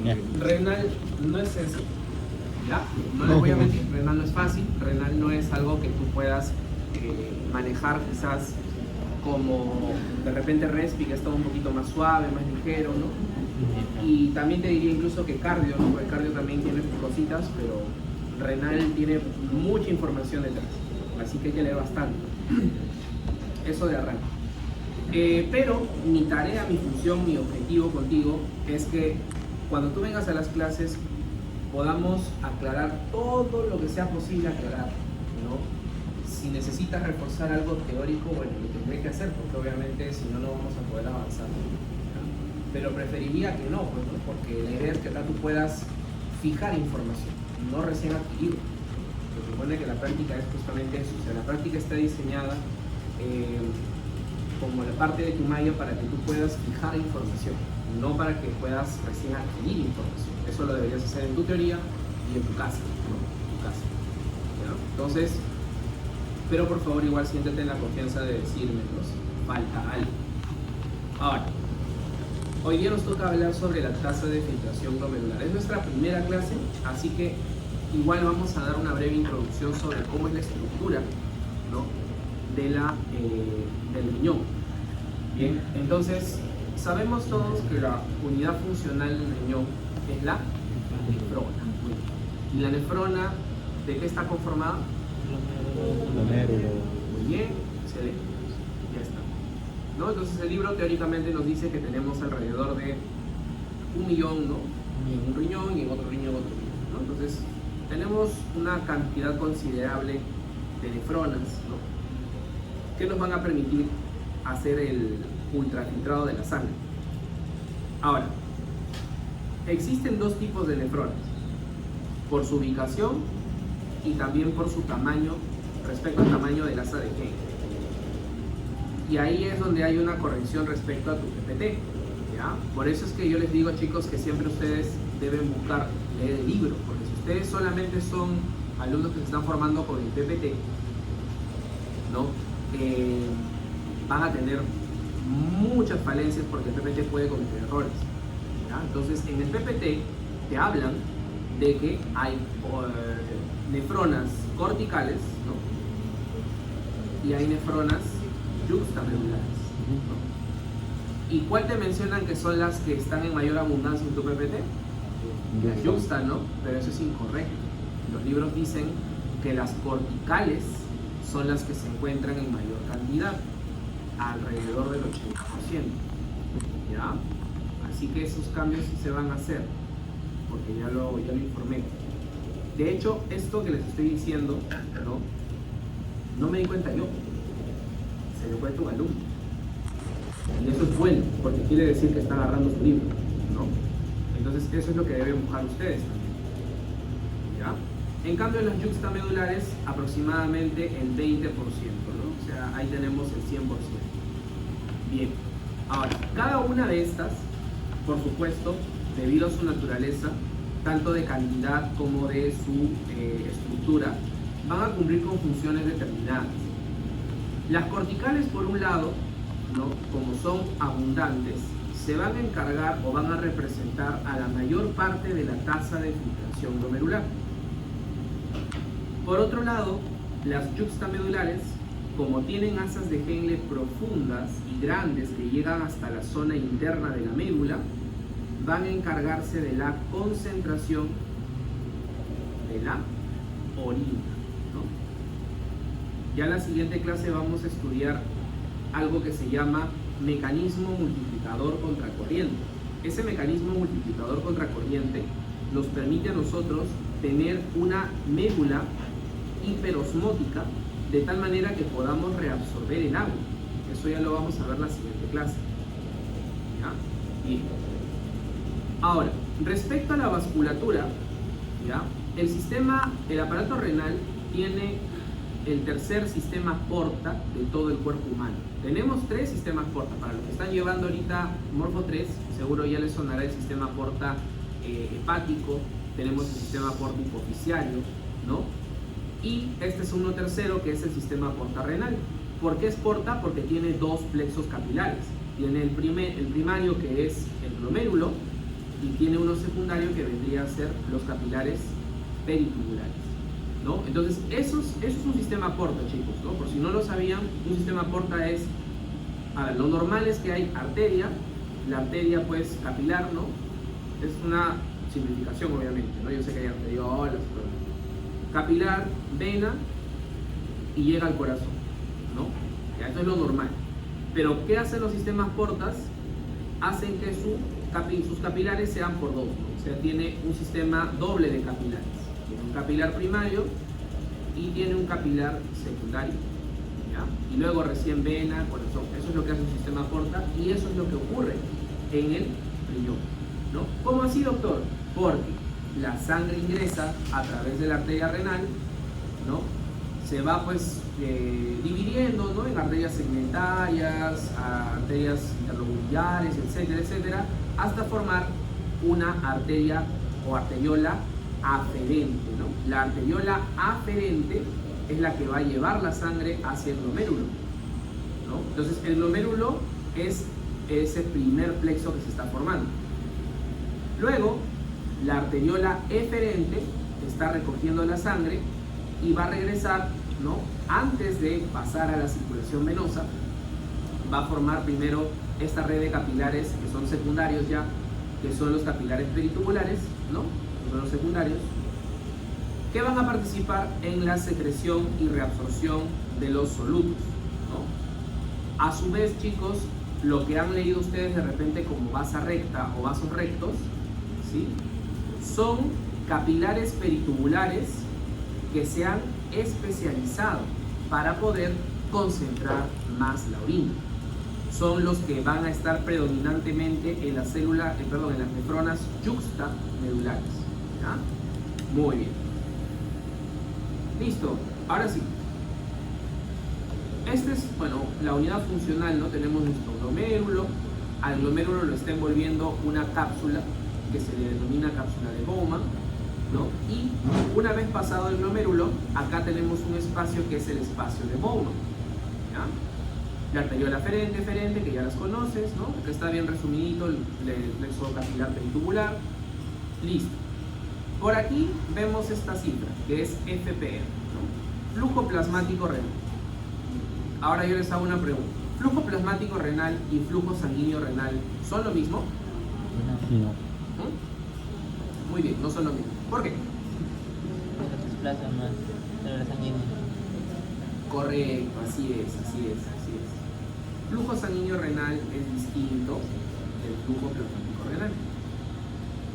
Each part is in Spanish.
Ya. Renal no es sencillo, ¿ya? No les voy a mentir, renal no es fácil, renal no es algo que tú puedas manejar quizás como de repente respi, que está un poquito más suave, más ligero, ¿no? Y también te diría incluso que cardio, ¿no? Porque el cardio también tiene sus cositas, pero renal tiene mucha información detrás, así que hay que leer bastante. Eso de arranque. Pero mi tarea, mi función, mi objetivo contigo es que cuando tú vengas a las clases podamos aclarar todo lo que sea posible aclarar, ¿no? Si necesitas reforzar algo teórico, bueno, lo tendré que hacer porque obviamente si no, no vamos a poder avanzar, ¿no? Pero preferiría que no, pues, ¿no? Porque la idea es que acá tú puedas fijar información, no recién adquirir. Se supone que la práctica es justamente eso, o sea, la práctica está diseñada como la parte de tu malla para que tú puedas fijar información, no para que puedas recién adquirir información. Eso lo deberías hacer en tu teoría y en tu casa, ¿no? En tu casa, ¿ya? Entonces, pero por favor igual siéntete en la confianza de decirme, ¿no? Si falta algo. Ahora, hoy día nos toca hablar sobre la tasa de filtración glomerular. Es nuestra primera clase, así que igual vamos a dar una breve introducción sobre cómo es la estructura, ¿no? Del riñón. Bien, entonces sabemos todos que la unidad funcional del riñón es la nefrona. ¿Y la nefrona de qué está conformada? Glomérulo. Muy bien, excelente. Ya está, ¿no? Entonces el libro teóricamente nos dice que tenemos alrededor de 1 millón, ¿no? En un riñón y en otro riñón, ¿no? Entonces tenemos una cantidad considerable de nefronas, ¿no? Que nos van a permitir hacer el ultrafiltrado de la sangre. Ahora, existen dos tipos de nefronas, por su ubicación y también por su tamaño respecto al tamaño del asa de Henle. Y ahí es donde hay una corrección respecto a tu PPT, ¿ya? Por eso es que yo les digo, chicos, que siempre ustedes deben buscar leer el libro, porque si ustedes solamente son alumnos que se están formando con el PPT, ¿no? Van a tener muchas falencias porque el PPT puede cometer errores, ¿ya? Entonces en el PPT te hablan de que hay nefronas corticales, ¿no? Y hay nefronas yuxtamedulares, ¿no? ¿Y cuál te mencionan que son las que están en mayor abundancia en tu PPT? Las yuxta, ¿no? Pero eso es incorrecto. Los libros dicen que las corticales son las que se encuentran en mayor cantidad, alrededor del 80%, ¿ya? Así que esos cambios sí se van a hacer, porque ya lo informé. De hecho, esto que les estoy diciendo, no me di cuenta yo, se lo cuenta un alumno. Y eso es bueno, porque quiere decir que está agarrando su libro, ¿no? Entonces eso es lo que deben buscar ustedes también, ¿ya? En cambio, en las yuxtamedulares, aproximadamente el 20%, ¿no? O sea, ahí tenemos el 100%. Bien, ahora, cada una de estas, por supuesto, debido a su naturaleza, tanto de cantidad como de su estructura, van a cumplir con funciones determinadas. Las corticales, por un lado, ¿no? Como son abundantes, se van a encargar o van a representar a la mayor parte de la tasa de filtración glomerular. Por otro lado, las yuxtamedulares, como tienen asas de Henle profundas y grandes que llegan hasta la zona interna de la médula, van a encargarse de la concentración de la orina, ¿no? Ya en la siguiente clase vamos a estudiar algo que se llama mecanismo multiplicador contracorriente. Ese mecanismo multiplicador contracorriente nos permite a nosotros tener una médula hiperosmótica de tal manera que podamos reabsorber el agua. Eso ya lo vamos a ver en la siguiente clase, ¿ya? Bien. Ahora, respecto a la vasculatura, ¿ya? El aparato renal tiene el tercer sistema porta de todo el cuerpo humano. Tenemos 3 sistemas porta. Para los que están llevando ahorita Morfo 3, seguro ya les sonará el sistema porta hepático, tenemos el sistema porta hipoficiario, ¿no? Y este es uno tercero, que es el sistema porta renal. ¿Por qué es porta? Porque tiene 2 plexos capilares. Tiene el primario, que es el glomérulo, y tiene uno secundario que vendría a ser los capilares peritubulares, ¿no? Entonces, eso es un sistema porta, chicos, ¿no? Por si no lo sabían, un sistema porta es, a ver, lo normal es que hay arteria, la arteria pues capilar, ¿no? Es una simplificación obviamente, ¿no? Yo sé que hay arteriolas, pero capilar, vena y llega al corazón, ¿no? Ya, eso es lo normal. Pero ¿qué hacen los sistemas portas? Hacen que sus capilares sean por dos, ¿no? O sea, tiene un sistema doble de capilares. Tiene un capilar primario y tiene un capilar secundario, ¿ya? Y luego recién vena, corazón. Eso es lo que hace un sistema porta y eso es lo que ocurre en el riñón, ¿no? ¿Cómo así, doctor? Porque la sangre ingresa a través de la arteria renal, ¿no? Se va pues dividiendo, ¿no? En arterias segmentarias, arterias interlobulares, etcétera, etcétera, hasta formar una arteria o arteriola aferente, ¿no? La arteriola aferente es la que va a llevar la sangre hacia el glomérulo, ¿no? Entonces el glomérulo es ese primer plexo que se está formando. Luego la arteriola eferente está recogiendo la sangre y va a regresar, ¿no? Antes de pasar a la circulación venosa, va a formar primero esta red de capilares que son secundarios ya, que son los capilares peritubulares, ¿no? Que son los secundarios, que van a participar en la secreción y reabsorción de los solutos, ¿no? A su vez, chicos, lo que han leído ustedes de repente como vasa recta o vasos rectos, ¿sí? Son capilares peritubulares que se han especializado para poder concentrar más la orina. Son los que van a estar predominantemente en la célula, en las nefronas yuxtamedulares, ¿ya? Muy bien. Listo. Ahora sí. Esta es, bueno, la unidad funcional, ¿no? Tenemos nuestro glomérulo. Al glomérulo lo está envolviendo una cápsula que se le denomina cápsula de Bowman, ¿no? Y una vez pasado el glomérulo, acá tenemos un espacio que es el espacio de Bowman, ¿ya? La arteriola eferente, que ya las conoces, ¿no? Acá está bien resumidito el plexo capilar peritubular. Listo. Por aquí vemos esta cifra, que es FPR, ¿no? Flujo plasmático renal. Ahora yo les hago una pregunta. ¿Flujo plasmático renal y flujo sanguíneo renal son lo mismo? No. ¿Mm? Muy bien, no son lo mismo. ¿Por qué? Porque te desplaza más células sanguíneas. Correcto, así es. Flujo sanguíneo renal es distinto del flujo plasmático renal,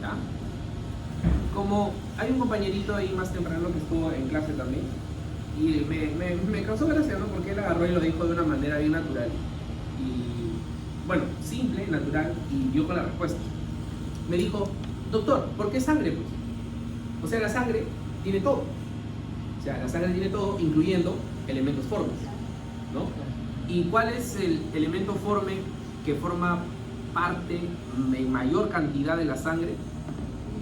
¿ya? Como hay un compañerito ahí más temprano que estuvo en clase también, y me causó gracia, ¿no? Porque él agarró y lo dijo de una manera bien natural. Y, bueno, simple, natural, y dio con la respuesta. Me dijo, doctor, ¿por qué sangre, pues? O sea, la sangre tiene todo. O sea, la sangre tiene todo, incluyendo elementos formes, ¿no? ¿Y cuál es el elemento forme que forma parte en mayor cantidad de la sangre?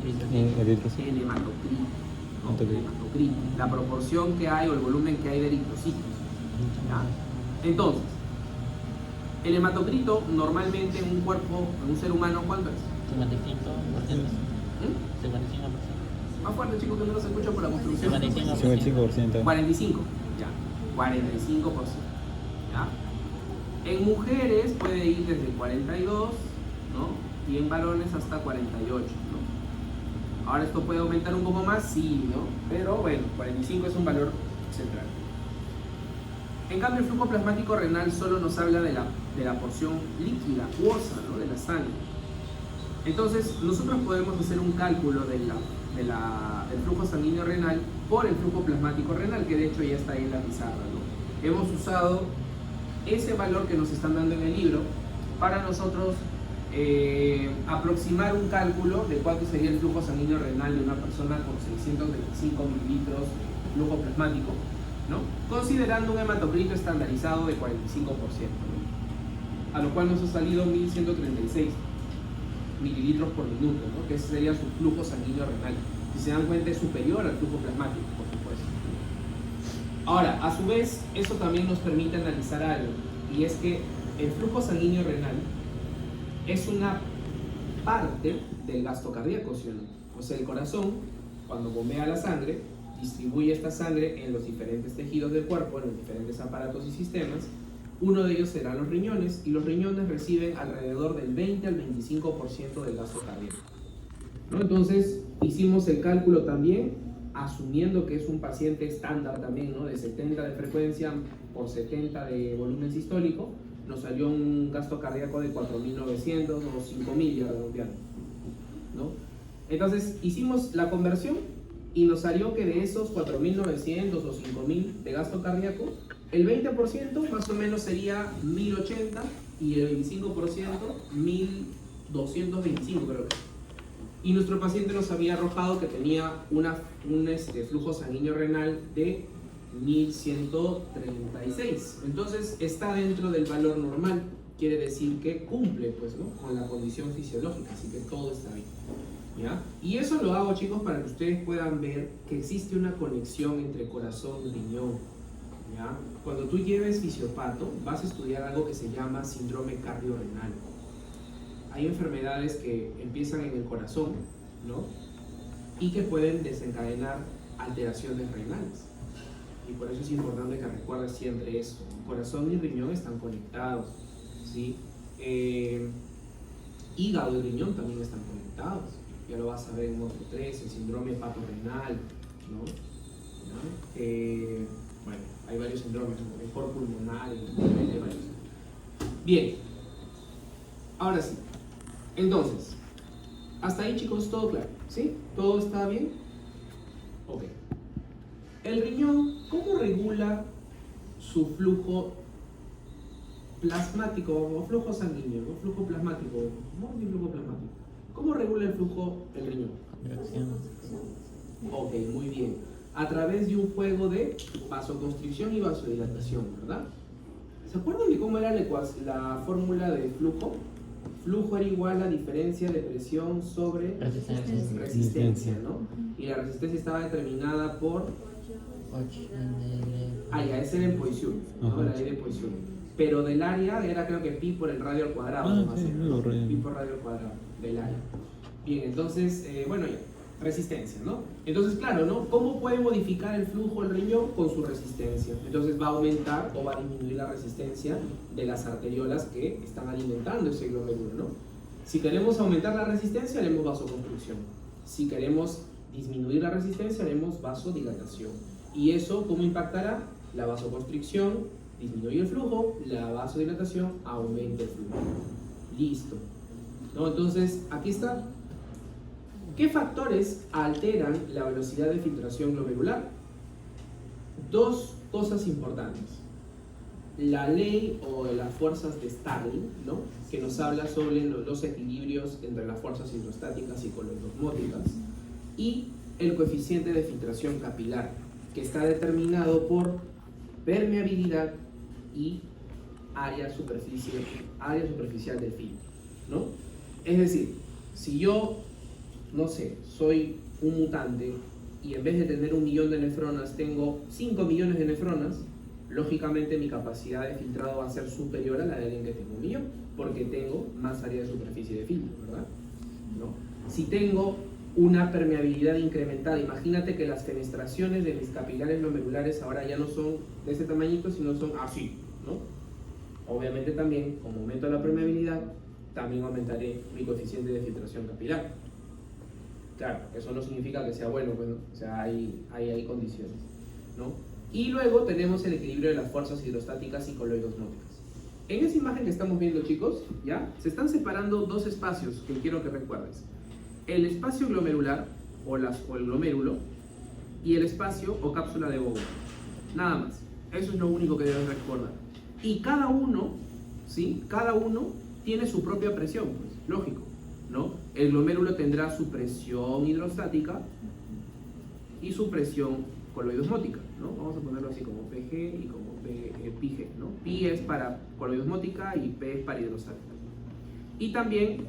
El hematocrito, ¿no? El hematocrito, la proporción que hay o el volumen que hay de eritrocitos, ¿ya? Entonces, el hematocrito normalmente en un cuerpo, en un ser humano, ¿cuánto es? 55%. 55%. Más fuerte, chicos, que no los escucho por la construcción. 55%. 45, ya, 45%, ¿ya? En mujeres puede ir desde 42, ¿no? Y en varones hasta 48, ¿no? Ahora esto puede aumentar un poco más, sí, ¿no? Pero bueno, 45 es un valor central. En cambio, el flujo plasmático renal solo nos habla de la porción líquida, acuosa, ¿no? De la sangre. Entonces, nosotros podemos hacer un cálculo del flujo sanguíneo renal por el flujo plasmático renal, que de hecho ya está ahí en la pizarra, ¿no? Hemos usado ese valor que nos están dando en el libro para nosotros aproximar un cálculo de cuánto sería el flujo sanguíneo renal de una persona con 625 mililitros de flujo plasmático, ¿no? Considerando un hematocrito estandarizado de 45%, ¿no? A lo cual nos ha salido 1136 mililitros por minuto, ¿no? Que ese sería su flujo sanguíneo renal. Si se dan cuenta, es superior al flujo plasmático, por supuesto. Ahora, a su vez, eso también nos permite analizar algo, y es que el flujo sanguíneo renal es una parte del gasto cardíaco, ¿sí o no? O sea, el corazón, cuando bombea la sangre, distribuye esta sangre en los diferentes tejidos del cuerpo, en los diferentes aparatos y sistemas. Uno de ellos serán los riñones, y los riñones reciben alrededor del 20 al 25% del gasto cardíaco, ¿no? Entonces, hicimos el cálculo también, asumiendo que es un paciente estándar también, ¿no? De 70 de frecuencia por 70 de volumen sistólico, nos salió un gasto cardíaco de 4.900 o 5.000 ya redondeando, ¿no? Entonces, hicimos la conversión y nos salió que de esos 4.900 o 5.000 de gasto cardíaco, el 20% más o menos sería 1.080 y el 25% 1.225 creo que. Y nuestro paciente nos había arrojado que tenía un flujo sanguíneo renal de 1.136. Entonces está dentro del valor normal, quiere decir que cumple, pues, ¿no?, con la condición fisiológica, así que todo está bien, ¿ya? Y eso lo hago, chicos, para que ustedes puedan ver que existe una conexión entre corazón y riñón, ¿ya? Cuando tú lleves fisiopato, vas a estudiar algo que se llama síndrome cardiorrenal. Hay enfermedades que empiezan en el corazón, ¿no?, y que pueden desencadenar alteraciones renales. Y por eso es importante que recuerdes siempre eso. Corazón y riñón están conectados, ¿sí? Hígado y riñón también están conectados. Ya lo vas a ver en módulo 3, el síndrome hepatorrenal, ¿no? Bueno, hay varios síndromes, mejor pulmonar, hay varios. Bien, ahora sí. Entonces, hasta ahí, chicos, todo claro, ¿sí? ¿Todo está bien? Ok. El riñón, ¿cómo regula su flujo plasmático o flujo sanguíneo? ¿No? Flujo plasmático, ¿no? Flujo plasmático. ¿Cómo regula el flujo el riñón? Ok, muy bien. A través de un juego de vasoconstricción y vasodilatación, ¿verdad? ¿Se acuerdan de cómo era la fórmula de flujo? Flujo era igual a diferencia de presión sobre resistencia, ¿no? Y la resistencia estaba determinada por... ya, ese era en Poisson, ¿no? La ley de Poisson. Pero del área era, creo que pi por el radio al cuadrado. Sí, pi por radio al cuadrado del área. Bien, entonces, bueno, ya, resistencia, ¿no? Entonces, claro, ¿no? ¿Cómo puede modificar el flujo el riñón? Con su resistencia. Entonces va a aumentar o va a disminuir la resistencia de las arteriolas que están alimentando ese glomérulo, ¿no? Si queremos aumentar la resistencia, haremos vasoconstricción. Si queremos disminuir la resistencia, haremos vasodilatación. ¿Y eso cómo impactará? La vasoconstricción disminuye el flujo, la vasodilatación aumenta el flujo. Listo, ¿no? Entonces, aquí está. ¿Qué factores alteran la velocidad de filtración glomerular? Dos cosas importantes. La ley o las fuerzas de Starling, ¿no?, que nos habla sobre los equilibrios entre las fuerzas hidrostáticas y coloidosmóticas, y el coeficiente de filtración capilar, que está determinado por permeabilidad y área superficial del filtro, ¿no? Es decir, si yo, no sé, soy un mutante y en vez de tener 1 millón de nefronas tengo 5 millones de nefronas, lógicamente mi capacidad de filtrado va a ser superior a la de alguien que tengo 1 millón, porque tengo más área de superficie de filtro, ¿verdad? ¿No? Si tengo una permeabilidad incrementada, imagínate que las fenestraciones de mis capilares glomerulares ahora ya no son de ese tamañito, sino son así, ¿no? Obviamente también, como aumento la permeabilidad, también aumentaré mi coeficiente de filtración capilar. Claro, eso no significa que sea bueno, pues, ¿no? O sea, hay condiciones, ¿no? Y luego tenemos el equilibrio de las fuerzas hidrostáticas y coloidosmóticas. En esa imagen que estamos viendo, chicos, ¿ya? Se están separando dos espacios que quiero que recuerdes. El espacio glomerular, o el glomérulo, y el espacio o cápsula de Bowman. Nada más. Eso es lo único que debes recordar. Y cada uno, ¿sí? Cada uno tiene su propia presión, pues, lógico, ¿no? El glomérulo tendrá su presión hidrostática y su presión coloidosmótica, ¿no? Vamos a ponerlo así como PG y como PG, ¿no? Pi es para coloidosmótica y P es para hidrostática. Y también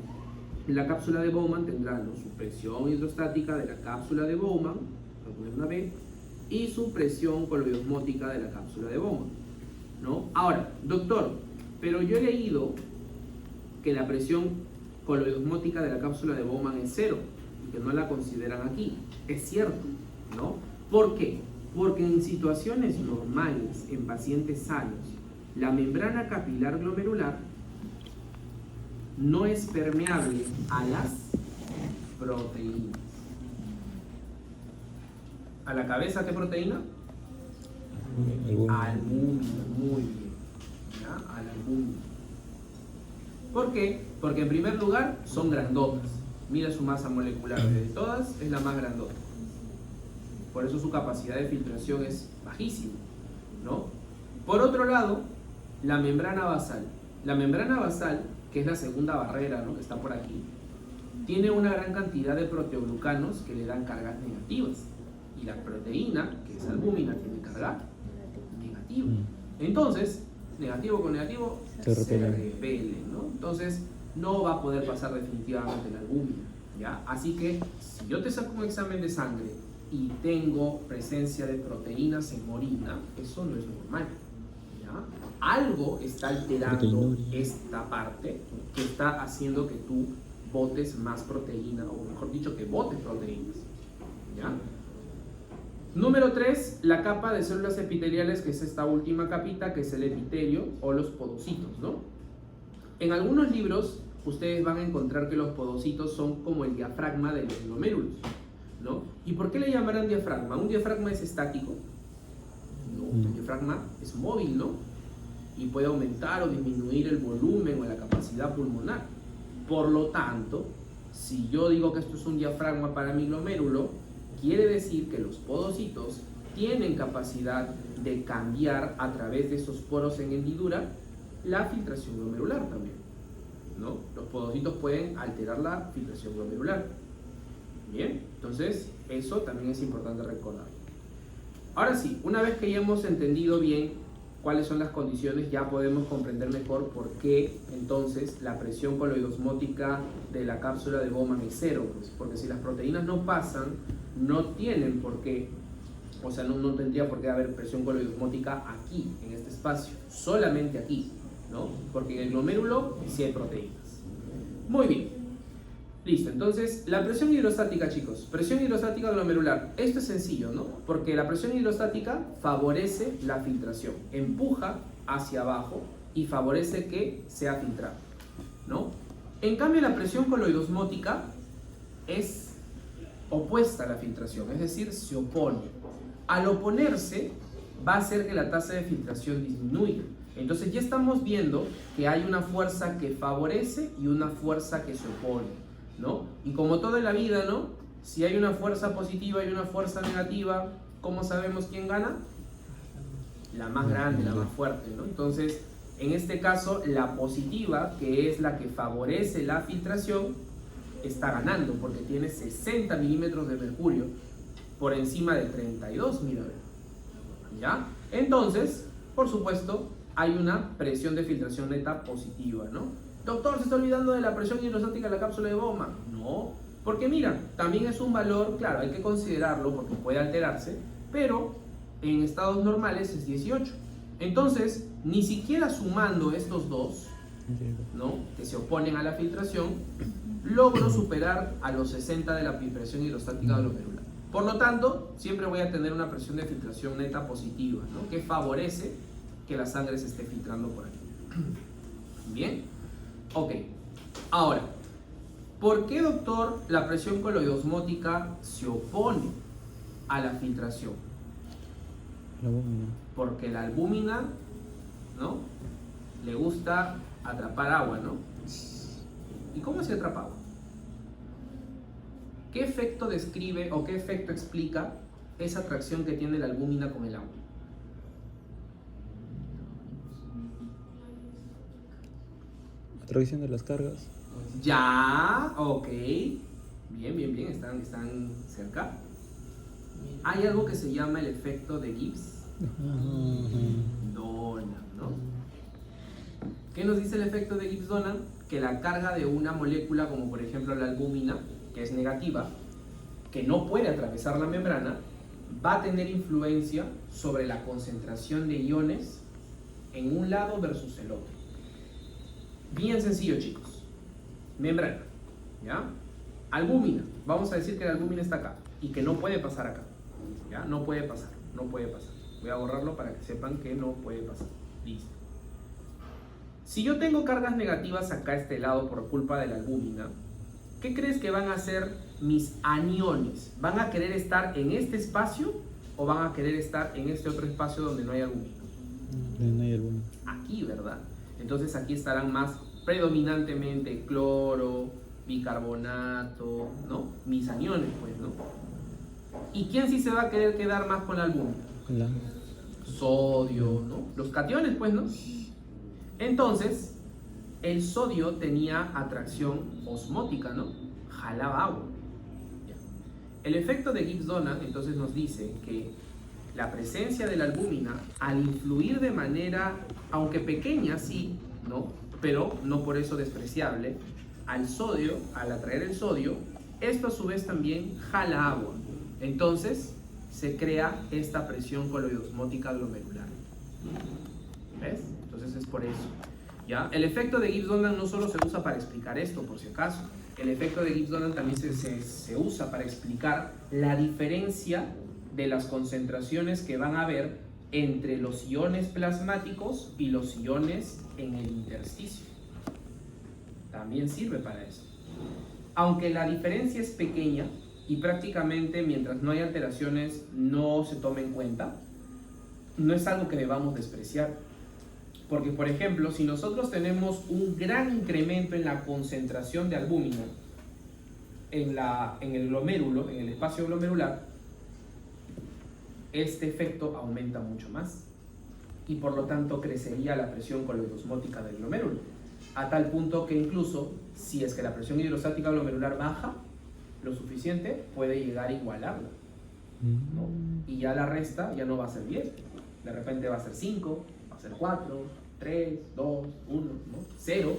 la cápsula de Bowman tendrá, ¿no?, su presión hidrostática de la cápsula de Bowman, voy a poner una B, y su presión coloidosmótica de la cápsula de Bowman, ¿no? Ahora, doctor, pero yo he leído que la presión coloidosmótica de la cápsula de Bowman es 0 y que no la consideran aquí. Es cierto, ¿no? ¿Por qué? Porque en situaciones normales, en pacientes sanos, la membrana capilar glomerular no es permeable a las proteínas. ¿A la cabeza qué proteína? Albúmina, muy bien. ¿Ya? A la albúmina. ¿Por qué? Porque en primer lugar son grandotas. Mira su masa molecular, de todas es la más grandota. Por eso su capacidad de filtración es bajísima, ¿no? Por otro lado, la membrana basal. La membrana basal, que es la segunda barrera, ¿no?, que está por aquí, tiene una gran cantidad de proteoglucanos que le dan cargas negativas. Y la proteína, que es albúmina, tiene carga negativa. Entonces, negativo con negativo se repelen, ¿no? Entonces, no va a poder pasar definitivamente la albúmina, ¿ya? Así que, si yo te saco un examen de sangre y tengo presencia de proteínas en orina, eso no es normal, ¿ya? Algo está alterando esta parte que está haciendo que tú botes más proteína, o mejor dicho, que botes proteínas, ¿ya? Número 3, la capa de células epiteliales, que es esta última capita, que es el epitelio o los podocitos, ¿no? En algunos libros ustedes van a encontrar que los podocitos son como el diafragma de los glomérulos, ¿no? ¿Y por qué le llamarán diafragma? ¿Un diafragma es estático? No, el diafragma es móvil, ¿no? Y puede aumentar o disminuir el volumen o la capacidad pulmonar. Por lo tanto, si yo digo que esto es un diafragma para mi glomérulo, quiere decir que los podocitos tienen capacidad de cambiar a través de esos poros en hendidura la filtración glomerular también, ¿no? Los podocitos pueden alterar la filtración glomerular. Bien, entonces eso también es importante recordar. Ahora sí, una vez que ya hemos entendido bien cuáles son las condiciones, ya podemos comprender mejor por qué entonces la presión coloidosmótica de la cápsula de Bowman es 0, pues, porque si las proteínas no pasan, no tienen por qué, o sea, no tendría por qué haber presión coloidosmótica aquí, en este espacio, solamente aquí, ¿no? Porque en el glomérulo sí hay proteínas. Muy bien, listo. Entonces, la presión hidrostática, chicos, presión hidrostática glomerular, esto es sencillo, ¿no? Porque la presión hidrostática favorece la filtración, empuja hacia abajo y favorece que sea filtrado, ¿no? En cambio, la presión coloidosmótica es opuesta a la filtración, es decir, se opone. Al oponerse, va a hacer que la tasa de filtración disminuya. Entonces ya estamos viendo que hay una fuerza que favorece y una fuerza que se opone, ¿no? Y como todo en la vida, ¿no? Si hay una fuerza positiva y una fuerza negativa, ¿cómo sabemos quién gana? La más grande, la más fuerte, ¿no? Entonces, en este caso, la positiva, que es la que favorece la filtración, está ganando porque tiene 60 milímetros de mercurio por encima de 32, mira, ¿ya? Entonces, por supuesto, hay una presión de filtración neta positiva, ¿no? Doctor, ¿se está olvidando de la presión hidrostática de la cápsula de Bowman? No, porque mira, también es un valor, claro, hay que considerarlo porque puede alterarse, pero en estados normales es 18. Entonces, ni siquiera sumando estos dos, ¿no?, que se oponen a la filtración, logro superar a los 60 de la presión hidrostática glomerular. Por lo tanto, siempre voy a tener una presión de filtración neta positiva, ¿no?, que favorece que la sangre se esté filtrando por aquí. Bien, ok. Ahora, ¿por qué, doctor, la presión coloidosmótica se opone a la filtración? La albúmina. Porque la albúmina, ¿no?, le gusta atrapar agua, ¿no? ¿Y cómo se atrapa agua? ¿Qué efecto describe o qué efecto explica esa atracción que tiene la albúmina con el agua? Atracción de las cargas. Ya, ok. Bien, están cerca. Hay algo que se llama el efecto de Gibbs-Donan, ¿no? ¿Qué nos dice el efecto de Gibbs-Donan? Que la carga de una molécula, como por ejemplo la albúmina, que es negativa, que no puede atravesar la membrana, va a tener influencia sobre la concentración de iones en un lado versus el otro. Bien sencillo, chicos. Membrana. ¿Ya? Albúmina. Vamos a decir que la albúmina está acá y que no puede pasar acá. ¿Ya? No puede pasar, no puede pasar. Voy a borrarlo para que sepan que no puede pasar. Listo. Si yo tengo cargas negativas acá a este lado por culpa de la albúmina, ¿qué crees que van a hacer mis aniones? ¿Van a querer estar en este espacio o van a querer estar en este otro espacio donde no hay albúmina? No hay alguno. Aquí, ¿verdad? Entonces aquí estarán más predominantemente cloro, bicarbonato, ¿no? Mis aniones, pues, ¿no? ¿Y quién sí se va a querer quedar más con la albúmina? La... Sodio, ¿no? Los cationes, pues, ¿no? Entonces, el sodio tenía atracción osmótica, ¿no? Jalaba agua. El efecto de Gibbs-Donnan entonces nos dice que la presencia de la albúmina, al influir de manera, aunque pequeña, sí, ¿no? Pero no por eso despreciable, al sodio, al atraer el sodio, esto a su vez también jala agua. Entonces, se crea esta presión coloidosmótica glomerular. ¿Ves? Entonces es por eso. ¿Ya? El efecto de Gibbs-Donnan no solo se usa para explicar esto, por si acaso. El efecto de Gibbs-Donnan también se usa para explicar la diferencia de las concentraciones que van a haber entre los iones plasmáticos y los iones en el intersticio. También sirve para eso. Aunque la diferencia es pequeña y prácticamente mientras no hay alteraciones no se tome en cuenta, no es algo que debamos despreciar. Porque, por ejemplo, si nosotros tenemos un gran incremento en la concentración de albúmina en el glomérulo, en el espacio glomerular, este efecto aumenta mucho más y por lo tanto crecería la presión coloidosmótica del glomérulo, a tal punto que incluso si es que la presión hidrostática glomerular baja lo suficiente, puede llegar a igualarla, ¿no? Y ya la resta ya no va a ser 10, de repente va a ser 5, va a ser 4, 3, 2, 1, ¿no? 0.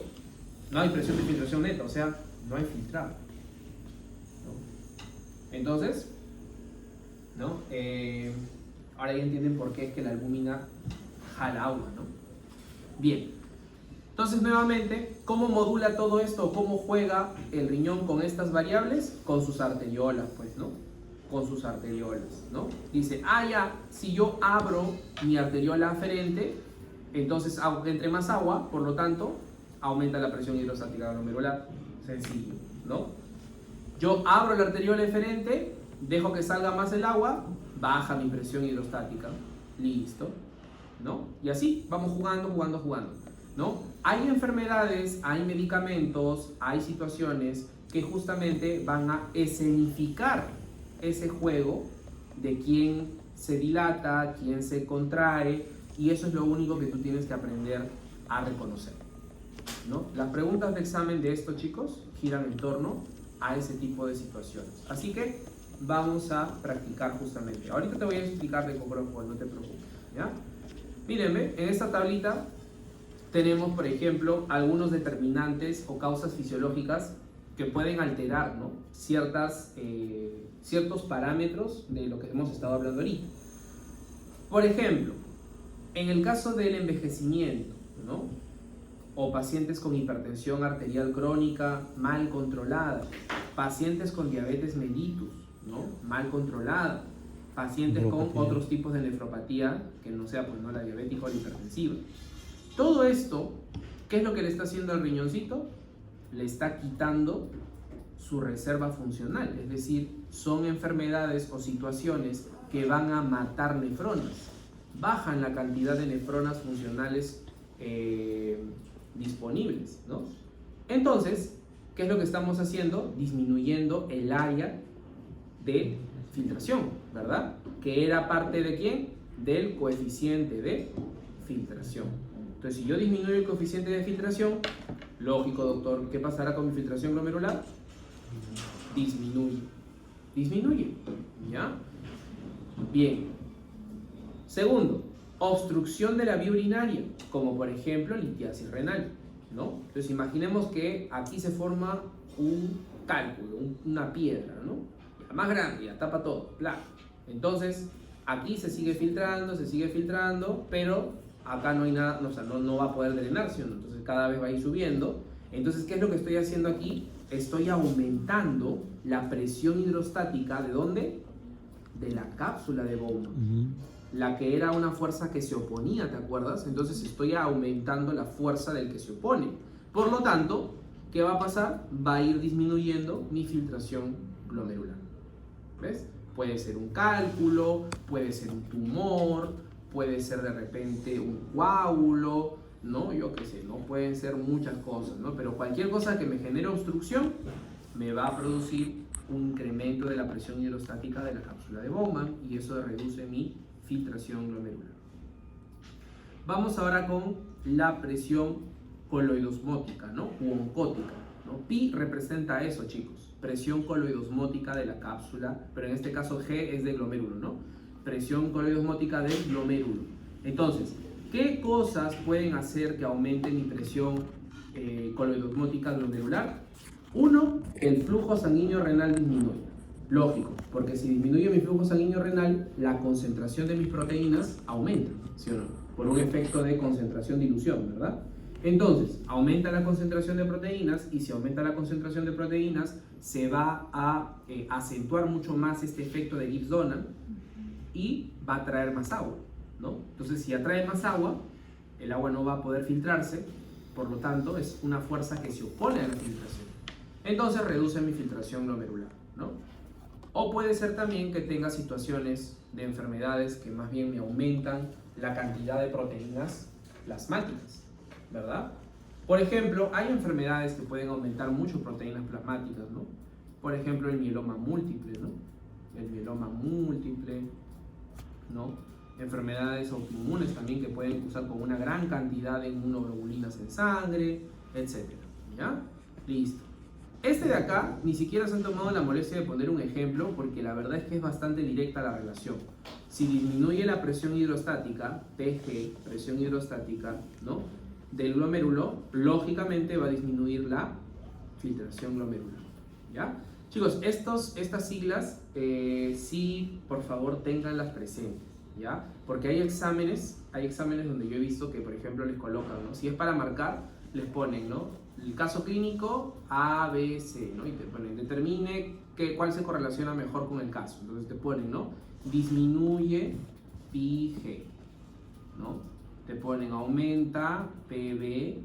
No hay presión de filtración neta, o sea, no hay filtrado, ¿no? Entonces, ¿no? Ahora ya entienden por qué es que la albúmina jala agua, ¿no? Bien. Entonces, nuevamente, ¿cómo modula todo esto? ¿Cómo juega el riñón con estas variables? Con sus arteriolas, pues, ¿no? Con sus arteriolas, ¿no? Dice, ya, si yo abro mi arteriola aferente, entonces entre más agua, por lo tanto, aumenta la presión hidrostática glomerular. Sencillo, ¿no? Yo abro la arteriola eferente, dejo que salga más el agua, baja mi presión hidrostática. Listo, ¿no? Y así vamos jugando, ¿no? Hay enfermedades, hay medicamentos, hay situaciones que justamente van a escenificar ese juego de quién se dilata, quién se contrae, y eso es lo único que tú tienes que aprender a reconocer, ¿no? Las preguntas de examen de estos chicos giran en torno a ese tipo de situaciones. Así que vamos a practicar justamente. Ahorita te voy a explicar de cómo, no te preocupes, ¿ya? Mírenme, en esta tablita tenemos, por ejemplo, algunos determinantes o causas fisiológicas que pueden alterar, ¿no? Ciertos parámetros de lo que hemos estado hablando ahorita. Por ejemplo, en el caso del envejecimiento, ¿no? O pacientes con hipertensión arterial crónica mal controlada, pacientes con diabetes mellitus, ¿no? Mal controlada, pacientes con otros tipos de nefropatía que no sea, pues, no la diabética o la hipertensiva. Todo esto, ¿qué es lo que le está haciendo al riñoncito? Le está quitando su reserva funcional, es decir, son enfermedades o situaciones que van a matar nefronas, bajan la cantidad de nefronas funcionales disponibles, ¿no? Entonces, ¿qué es lo que estamos haciendo? Disminuyendo el área de filtración, ¿verdad? Que era parte de ¿quién? Del coeficiente de filtración. Entonces, si yo disminuyo el coeficiente de filtración, lógico, doctor, ¿qué pasará con mi filtración glomerular? Disminuye, ¿ya? Bien. Segundo, obstrucción de la vía urinaria, como por ejemplo litiasis renal, ¿no? Entonces, imaginemos que aquí se forma un cálculo, una piedra, ¿no? La más grande, ya tapa todo, bla. Entonces, aquí se sigue filtrando, pero acá no hay nada, o sea, no va a poder drenarse, ¿no? Entonces cada vez va a ir subiendo. Entonces, ¿qué es lo que estoy haciendo aquí? estoy aumentando la presión hidrostática, ¿de dónde? De la cápsula de Bowman. La que era una fuerza que se oponía, ¿te acuerdas? Entonces estoy aumentando la fuerza del que se opone. Por lo tanto, ¿qué va a pasar? Va a ir disminuyendo mi filtración glomerular. ¿Ves? Puede ser un cálculo, puede ser un tumor, puede ser de repente un coágulo, ¿no? Yo qué sé, ¿no? Pueden ser muchas cosas, ¿no? Pero cualquier cosa que me genere obstrucción me va a producir un incremento de la presión hidrostática de la cápsula de Bowman y eso reduce mi filtración glomerular. Vamos ahora con la presión coloidosmótica, ¿no? U oncótica, ¿no? Pi representa eso, chicos, presión coloidosmótica de la cápsula, pero en este caso G es de glomérulo, ¿no? Presión coloidosmótica del glomérulo. Entonces, ¿qué cosas pueden hacer que aumente mi presión coloidosmótica glomerular? Uno, el flujo sanguíneo renal disminuye. Lógico, porque si disminuye mi flujo sanguíneo renal, la concentración de mis proteínas aumenta, ¿sí o no? Por un efecto de concentración-dilución, ¿verdad? Entonces, aumenta la concentración de proteínas y si aumenta la concentración de proteínas, se va a acentuar mucho más este efecto de Gibbs-Donald y va a traer más agua, ¿no? Entonces, si atrae más agua, el agua no va a poder filtrarse, por lo tanto, es una fuerza que se opone a la filtración. Entonces, reduce mi filtración glomerular, ¿no? O puede ser también que tenga situaciones de enfermedades que más bien me aumentan la cantidad de proteínas plasmáticas, ¿verdad? Por ejemplo, hay enfermedades que pueden aumentar mucho proteínas plasmáticas, ¿no? Por ejemplo, el mieloma múltiple, ¿no? El mieloma múltiple, ¿no? Enfermedades autoinmunes también que pueden cursar con una gran cantidad de inmunoglobulinas en sangre, etc. ¿Ya? Listo. Este de acá, ni siquiera se han tomado la molestia de poner un ejemplo porque la verdad es que es bastante directa la relación. Si disminuye la presión hidrostática, PG, presión hidrostática, ¿no? Del glomérulo, lógicamente va a disminuir la filtración glomerular, ¿ya? Chicos, estas siglas, sí, por favor, tenganlas presentes, ¿ya? Porque hay exámenes donde yo he visto que, por ejemplo, les colocan, ¿no? Si es para marcar, les ponen, ¿no? El caso clínico A, B, C, ¿no? Y te ponen, determine cuál se correlaciona mejor con el caso. Entonces te ponen, ¿no? Disminuye PG, ¿no? Te ponen aumenta PB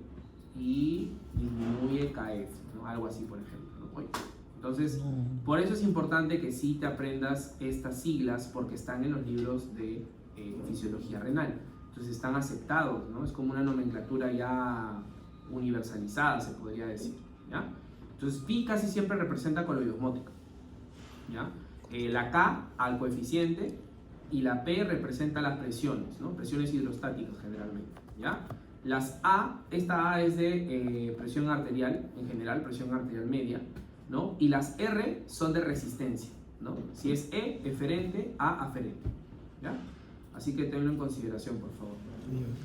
y disminuye KF, ¿no? Algo así, por ejemplo, ¿no? Entonces, por eso es importante que sí te aprendas estas siglas porque están en los libros de fisiología renal. Entonces están aceptados, ¿no? Es como una nomenclatura ya universalizada, se podría decir, ¿ya? Entonces pi casi siempre representa coloidosmótica, ¿ya? La K al coeficiente y la P representa las presiones, ¿no? Presiones hidrostáticas generalmente, ¿ya? Las A, esta A es de presión arterial en general, presión arterial media, ¿no? Y las R son de resistencia, ¿no? Si es E, eferente, A, aferente, ¿ya? Así que tenlo en consideración, por favor.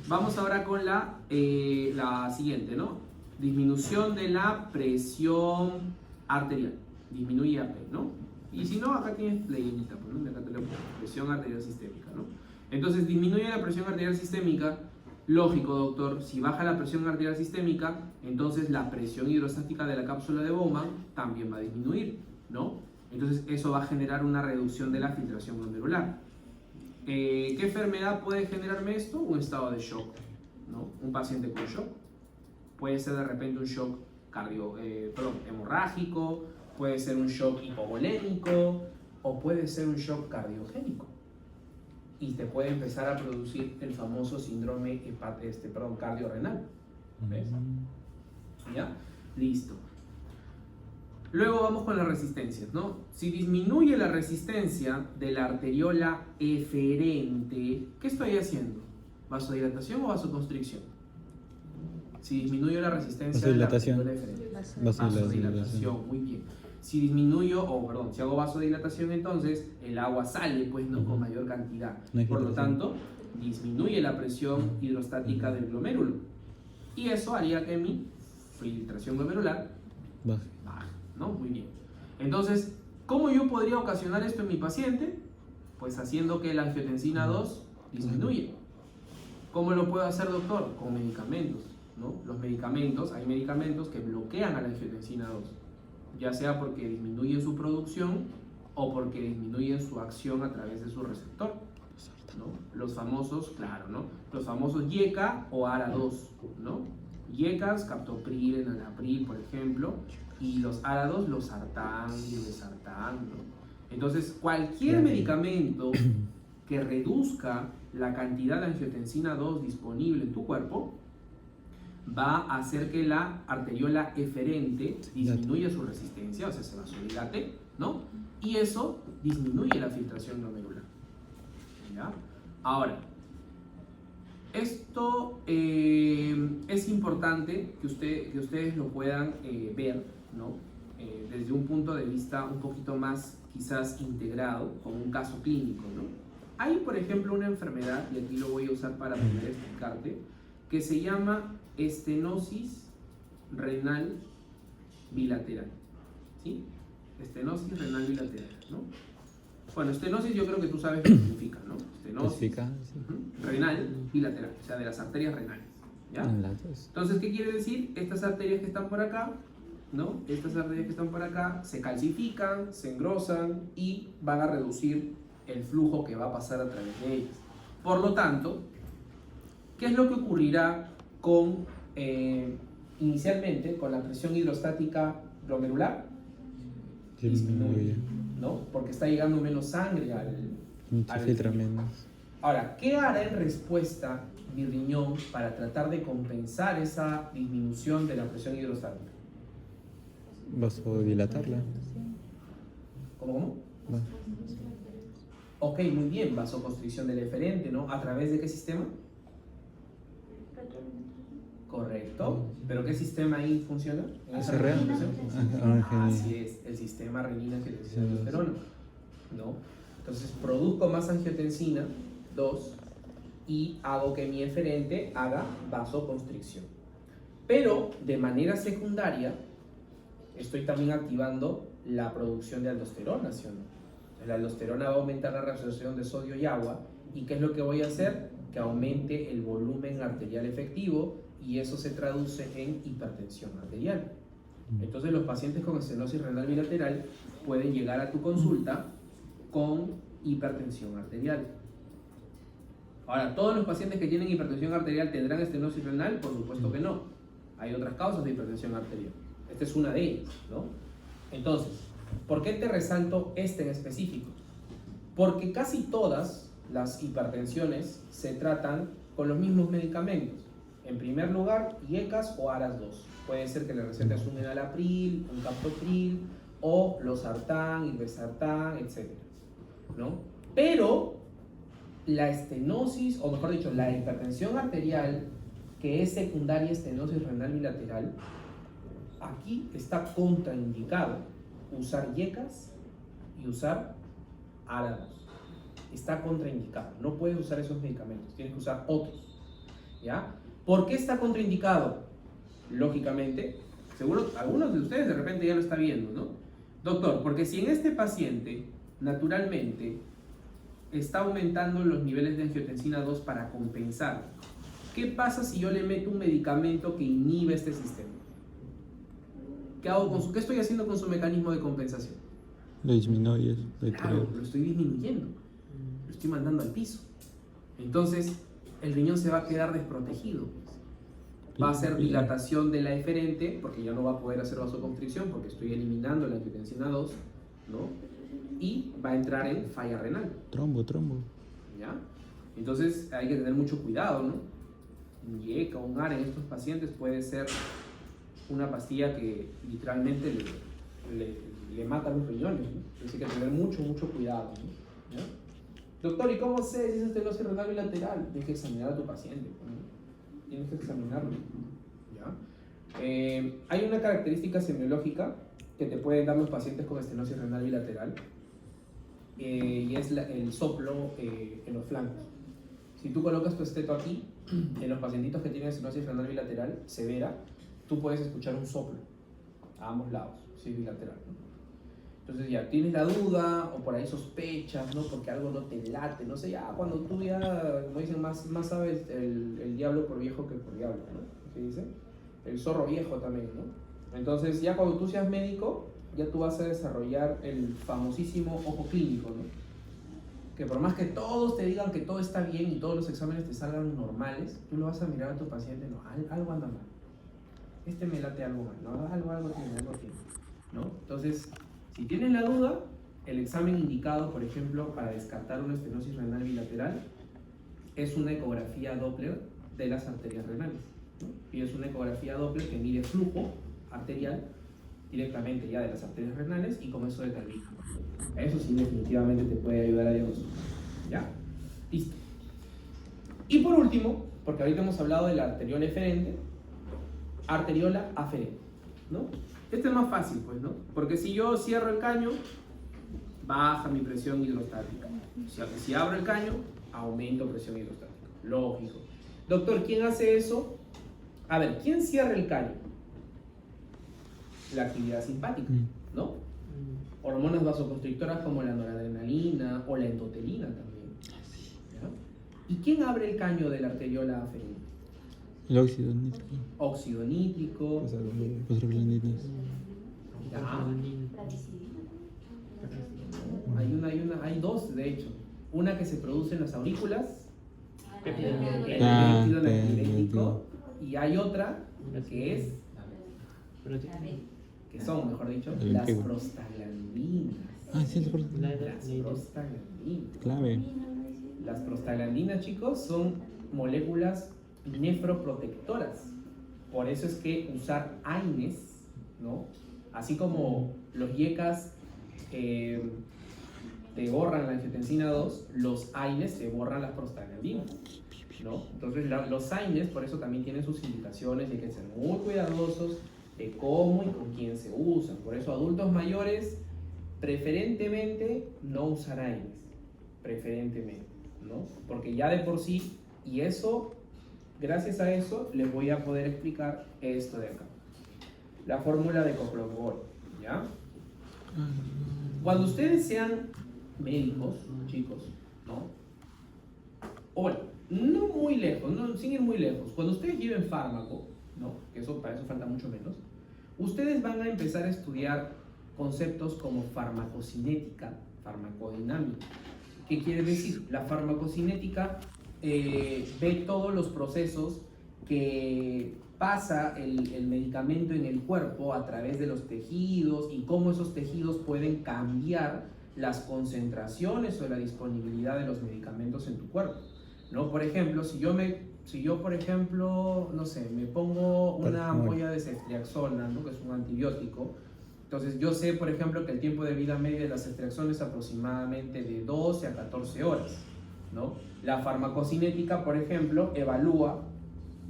Vamos ahora con la siguiente, ¿no? Disminución de la presión arterial. Disminuye AP, ¿no? Y si no, acá tienes leyendita, pues, ¿no? Acá tenemos presión arterial sistémica, ¿no? Entonces, disminuye la presión arterial sistémica. Lógico, doctor, si baja la presión arterial sistémica, entonces la presión hidrostática de la cápsula de Bowman también va a disminuir, ¿no? Entonces, eso va a generar una reducción de la filtración glomerular. ¿Qué enfermedad puede generarme esto? Un estado de shock, ¿no? Un paciente con shock. Puede ser de repente un shock hemorrágico, puede ser un shock hipovolémico o puede ser un shock cardiogénico. Y te puede empezar a producir el famoso síndrome cardiorrenal. ¿Ves? ¿Ya? Listo. Luego vamos con las resistencias, ¿no? Si disminuye la resistencia de la arteriola eferente, ¿qué estoy haciendo? ¿Vasodilatación o vasoconstricción? Si disminuye la resistencia de la arteriola eferente. Vasodilatación, muy bien. Si disminuyo, si hago vasodilatación, entonces el agua sale, pues, ¿no? Con mayor cantidad. Por lo tanto, disminuye la presión hidrostática del glomérulo. Y eso haría que mi filtración glomerular baje, ¿no? Muy bien. Entonces, ¿cómo yo podría ocasionar esto en mi paciente? Pues haciendo que la angiotensina 2 disminuya. ¿Cómo lo puedo hacer, doctor? Con medicamentos, ¿no? Los medicamentos, hay medicamentos que bloquean a la angiotensina 2, ya sea porque disminuyen su producción o porque disminuyen su acción a través de su receptor, ¿no? Los famosos, claro, ¿no? Los famosos YECA o ARA2, ¿no? YECAs, captopril, enalapril, por ejemplo, y los ARA2, los sartán y el sartán, ¿no? Entonces, cualquier medicamento que reduzca la cantidad de angiotensina 2 disponible en tu cuerpo va a hacer que la arteriola eferente disminuya su resistencia, o sea, se vasodilate, ¿no? Y eso disminuye la filtración glomerular. ¿Ya? Ahora, esto es importante que ustedes lo puedan ver, ¿no? Desde un punto de vista un poquito más quizás integrado, con un caso clínico, ¿no? Hay, por ejemplo, una enfermedad, y aquí lo voy a usar para poder explicarte, que se llama estenosis renal bilateral, ¿sí? Estenosis renal bilateral, ¿no? Bueno, estenosis yo creo que tú sabes qué significa, ¿no? Estenosis renal bilateral, o sea, de las arterias renales, ¿ya? Entonces, ¿qué quiere decir? Estas arterias que están por acá, ¿no? Estas arterias que están por acá se calcifican, se engrosan y van a reducir el flujo que va a pasar a través de ellas. Por lo tanto, ¿qué es lo que ocurrirá con, inicialmente, con la presión hidrostática glomerular? Disminuye, ¿no? Porque está llegando menos sangre al filtra menos. Ahora, ¿qué hará en respuesta mi riñón para tratar de compensar esa disminución de la presión hidrostática? Vasodilatarla. ¿Cómo? Ok, muy bien, vasoconstricción del eferente, ¿no? ¿A través de qué sistema? Correcto. ¿Pero qué sistema ahí funciona? ¿En esa representación? Así es, el sistema renina-angiotensina-aldosterona, ¿no? Entonces produzco más angiotensina 2 y hago que mi eferente haga vasoconstricción. Pero de manera secundaria estoy también activando la producción de aldosterona, ¿sí o no? La aldosterona va a aumentar la reabsorción de sodio y agua. ¿Y qué es lo que voy a hacer? Que aumente el volumen arterial efectivo y eso se traduce en hipertensión arterial. Entonces los pacientes con estenosis renal bilateral pueden llegar a tu consulta con hipertensión arterial. Ahora, ¿todos los pacientes que tienen hipertensión arterial tendrán estenosis renal? Por supuesto que no. Hay otras causas de hipertensión arterial. Esta es una de ellas, ¿no? Entonces, ¿por qué te resalto este en específico? Porque casi todas las hipertensiones se tratan con los mismos medicamentos. En primer lugar, YECAs o ARAS-2. Puede ser que le recetes un enalapril, un captopril, o losartán, irbesartán, etc., ¿no? Pero la estenosis, o mejor dicho, la hipertensión arterial, que es secundaria a estenosis renal bilateral, aquí está contraindicado usar YECAs y usar ARAS-2. Está contraindicado, no puedes usar esos medicamentos, tienes que usar otros, ¿ya? ¿Por qué está contraindicado? Lógicamente, seguro algunos de ustedes de repente ya lo están viendo, ¿no? Doctor, porque si en este paciente naturalmente está aumentando los niveles de angiotensina 2 para compensar, ¿qué pasa si yo le meto un medicamento que inhibe este sistema? ¿Qué estoy haciendo con su mecanismo de compensación? Lo disminuyes. Claro, lo estoy disminuyendo, lo estoy mandando al piso. Entonces, el riñón se va a quedar desprotegido. Va a hacer dilatación de la eferente, porque ya no va a poder hacer vasoconstricción, porque estoy eliminando la angiotensina 2, ¿no? Y va a entrar en falla renal. Trombo. ¿Ya? Entonces, hay que tener mucho cuidado, ¿no? Un YECA o un ARA en estos pacientes puede ser una pastilla que literalmente le mata los riñones, ¿no? Entonces hay que tener mucho cuidado, ¿no? ¿Ya? Doctor, ¿y cómo sé si es estenosis renal bilateral? Tienes que examinar a tu paciente, ¿no? Tienes que examinarlo, ¿ya? Hay una característica semiológica que te pueden dar los pacientes con estenosis renal bilateral y es el soplo en los flancos. Si tú colocas tu esteto aquí, en los pacientitos que tienen estenosis renal bilateral severa, tú puedes escuchar un soplo a ambos lados, si es bilateral, ¿no? Entonces ya tienes la duda o por ahí sospechas, ¿no? Porque algo no te late, no sé, ya cuando tú ya, como dicen, más sabes el diablo por viejo que por diablo, ¿no? ¿Qué dice? El zorro viejo también, ¿no? Entonces ya cuando tú seas médico, ya tú vas a desarrollar el famosísimo ojo clínico, ¿no? Que por más que todos te digan que todo está bien y todos los exámenes te salgan normales, tú lo vas a mirar a tu paciente, no, algo anda mal. Este me late algo mal, ¿no? Algo tiene, ¿no? Entonces, si tienes la duda, el examen indicado, por ejemplo, para descartar una estenosis renal bilateral es una ecografía Doppler de las arterias renales, ¿no? Y es una ecografía Doppler que mide flujo arterial directamente ya de las arterias renales y con eso determina. Eso sí definitivamente te puede ayudar a diagnosticar. ¿Ya? Listo. Y por último, porque ahorita hemos hablado de la arteriola eferente, arteriola aferente, ¿no? Este es más fácil, pues, ¿no? Porque si yo cierro el caño, baja mi presión hidrostática. Si abro el caño, aumento presión hidrostática. Lógico. Doctor, ¿quién hace eso? A ver, ¿quién cierra el caño? La actividad simpática, ¿no? Hormonas vasoconstrictoras como la noradrenalina o la endotelina también. ¿Ya? ¿Y quién abre el caño de la arteriola aferente? El óxido nítrico. Óxido nítrico. Prostaglandinas. Ya. Hay dos, de hecho. Una que se produce en las aurículas, el péptido natriurético, y hay otra que es, que son, mejor dicho, las prostaglandinas. Sí, Las prostaglandinas. Clave. Las prostaglandinas, chicos, son moléculas nefroprotectoras. Por eso es que usar AINES, ¿no? Así como los YECAS te borran la angiotensina 2, los AINES te borran las prostaglandinas, ¿no? Entonces los AINES por eso también tienen sus indicaciones y hay que ser muy cuidadosos de cómo y con quién se usan. Por eso adultos mayores, preferentemente no usar AINES, preferentemente, ¿no? Porque ya de por sí, y eso, gracias a eso, les voy a poder explicar esto de acá. La fórmula de Coprogol, ¿ya? Cuando ustedes sean médicos, chicos, ¿no? O bueno, no muy lejos, no, sin ir muy lejos, cuando ustedes lleven fármaco, ¿no? Que eso, para eso falta mucho menos, ustedes van a empezar a estudiar conceptos como farmacocinética, farmacodinámica. ¿Qué quiere decir? La farmacocinética ve todos los procesos que pasa el medicamento en el cuerpo a través de los tejidos y cómo esos tejidos pueden cambiar las concentraciones o la disponibilidad de los medicamentos en tu cuerpo, ¿no? Por ejemplo, si yo por ejemplo, no sé, me pongo una ampolla de ceftriaxona, ¿no? Que es un antibiótico, entonces yo sé, por ejemplo, que el tiempo de vida media de la ceftriaxona es aproximadamente de 12 a 14 horas, ¿no? La farmacocinética, por ejemplo, evalúa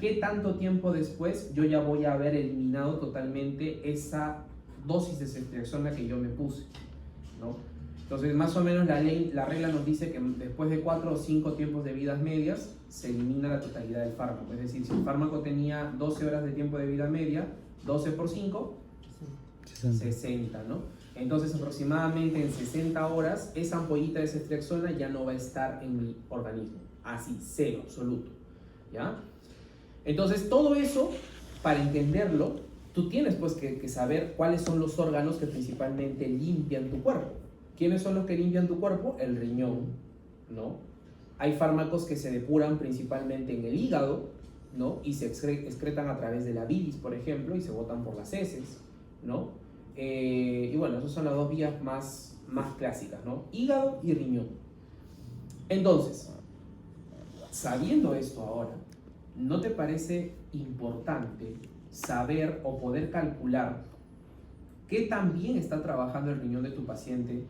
qué tanto tiempo después yo ya voy a haber eliminado totalmente esa dosis de ceftriaxona que yo me puse, ¿no? Entonces, más o menos la regla nos dice que después de 4 o 5 tiempos de vidas medias se elimina la totalidad del fármaco. Es decir, si el fármaco tenía 12 horas de tiempo de vida media, 12 por 5, 60, ¿no? Entonces, aproximadamente en 60 horas, esa ampollita de ceftriaxona ya no va a estar en mi organismo. Así, cero, absoluto, ¿ya? Entonces, todo eso, para entenderlo, tú tienes pues que saber cuáles son los órganos que principalmente limpian tu cuerpo. ¿Quiénes son los que limpian tu cuerpo? El riñón, ¿no? Hay fármacos que se depuran principalmente en el hígado, ¿no? Y se excretan a través de la bilis, por ejemplo, y se botan por las heces, ¿no? Y bueno, esas son las dos vías más clásicas, ¿no? Hígado y riñón. Entonces, sabiendo esto ahora, ¿no te parece importante saber o poder calcular qué tan bien está trabajando el riñón de tu paciente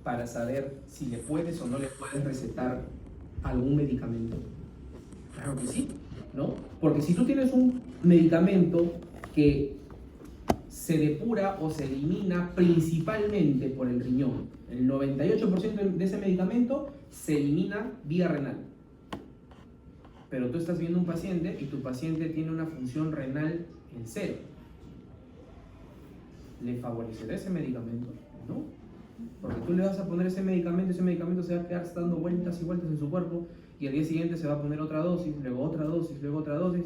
para saber si le puedes o no le puedes recetar algún medicamento? Claro que sí, ¿no? Porque si tú tienes un medicamento que se depura o se elimina principalmente por el riñón, el 98% de ese medicamento se elimina vía renal. Pero tú estás viendo un paciente y tu paciente tiene una función renal en 0. ¿Le favorecerá ese medicamento? No. Porque tú le vas a poner ese medicamento se va a quedar dando vueltas y vueltas en su cuerpo y al día siguiente se va a poner otra dosis, luego otra dosis, luego otra dosis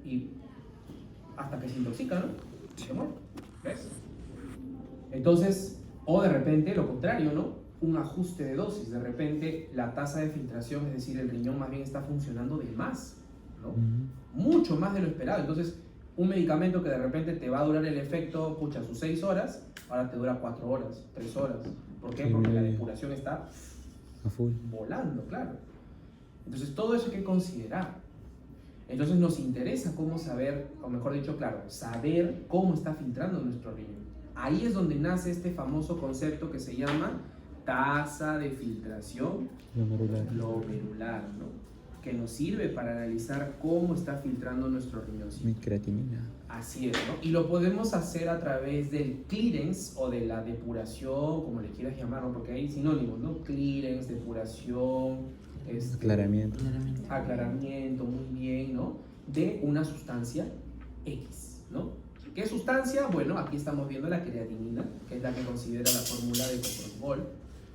y hasta que se intoxica, ¿no? Se muere. ¿Ves? Entonces, o de repente lo contrario, ¿no? Un ajuste de dosis, de repente la tasa de filtración, es decir, el riñón más bien está funcionando de más, ¿no? Mucho más de lo esperado. Entonces, un medicamento que de repente te va a durar el efecto, pucha, sus 6 horas, ahora te dura 4 horas, 3 horas. ¿Por qué? Sí, Porque la bien. depuración está A full. volando, claro. Entonces, todo eso hay que considerar. Entonces, nos interesa cómo saber, o mejor dicho, claro, saber cómo está filtrando nuestro riñón. Ahí es donde nace este famoso concepto que se llama tasa de filtración glomerular, ¿no? Que nos sirve para analizar cómo está filtrando nuestro riñoncito. Mi creatinina. Así es, ¿no? Y lo podemos hacer a través del clearance o de la depuración, como le quieras llamar, ¿no? Porque hay sinónimos, ¿no? Clearance, depuración, Aclaramiento. aclaramiento, muy bien, ¿no? De una sustancia X, ¿no? ¿Qué sustancia? Bueno, aquí estamos viendo la creatinina, que es la que considera la fórmula de Coprogol.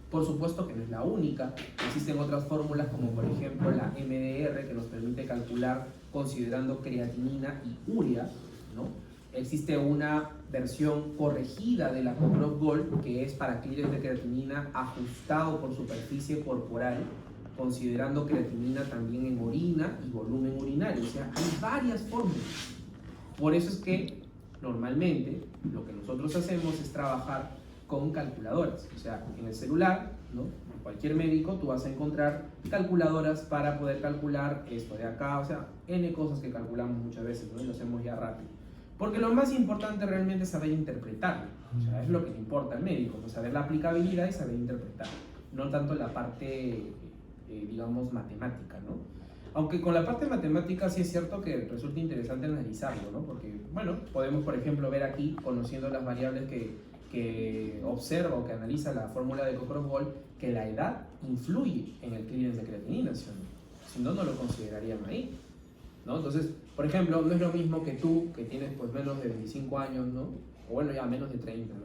Por supuesto que no es la única, existen otras fórmulas como por ejemplo la MDR que nos permite calcular considerando creatinina y urea, ¿no? Existe una versión corregida de la Coprogol que es para clearance de creatinina ajustado por superficie corporal, considerando creatinina también en orina y volumen urinario, o sea, hay varias fórmulas. Por eso es que normalmente lo que nosotros hacemos es trabajar con calculadoras, o sea, en el celular, ¿no? En cualquier médico tú vas a encontrar calculadoras para poder calcular esto de acá, o sea, n cosas que calculamos muchas veces, ¿no? Y lo hacemos ya rápido. Porque lo más importante realmente es saber interpretarlo, o sea, es lo que le importa al médico, ¿no? Saber la aplicabilidad y saber interpretar, no tanto la parte, digamos, matemática, ¿no? Aunque con la parte matemática sí es cierto que resulta interesante analizarlo, ¿no? Porque, bueno, podemos, por ejemplo, ver aquí, conociendo las variables que observa o que analiza la fórmula de Coprogol, que la edad influye en el clearance de creatinina, ¿sí o no? Si no, no lo considerarían ahí, ¿no? Entonces, por ejemplo, no es lo mismo que tú, que tienes pues menos de 25 años, ¿no? O bueno, ya menos de 30, ¿no?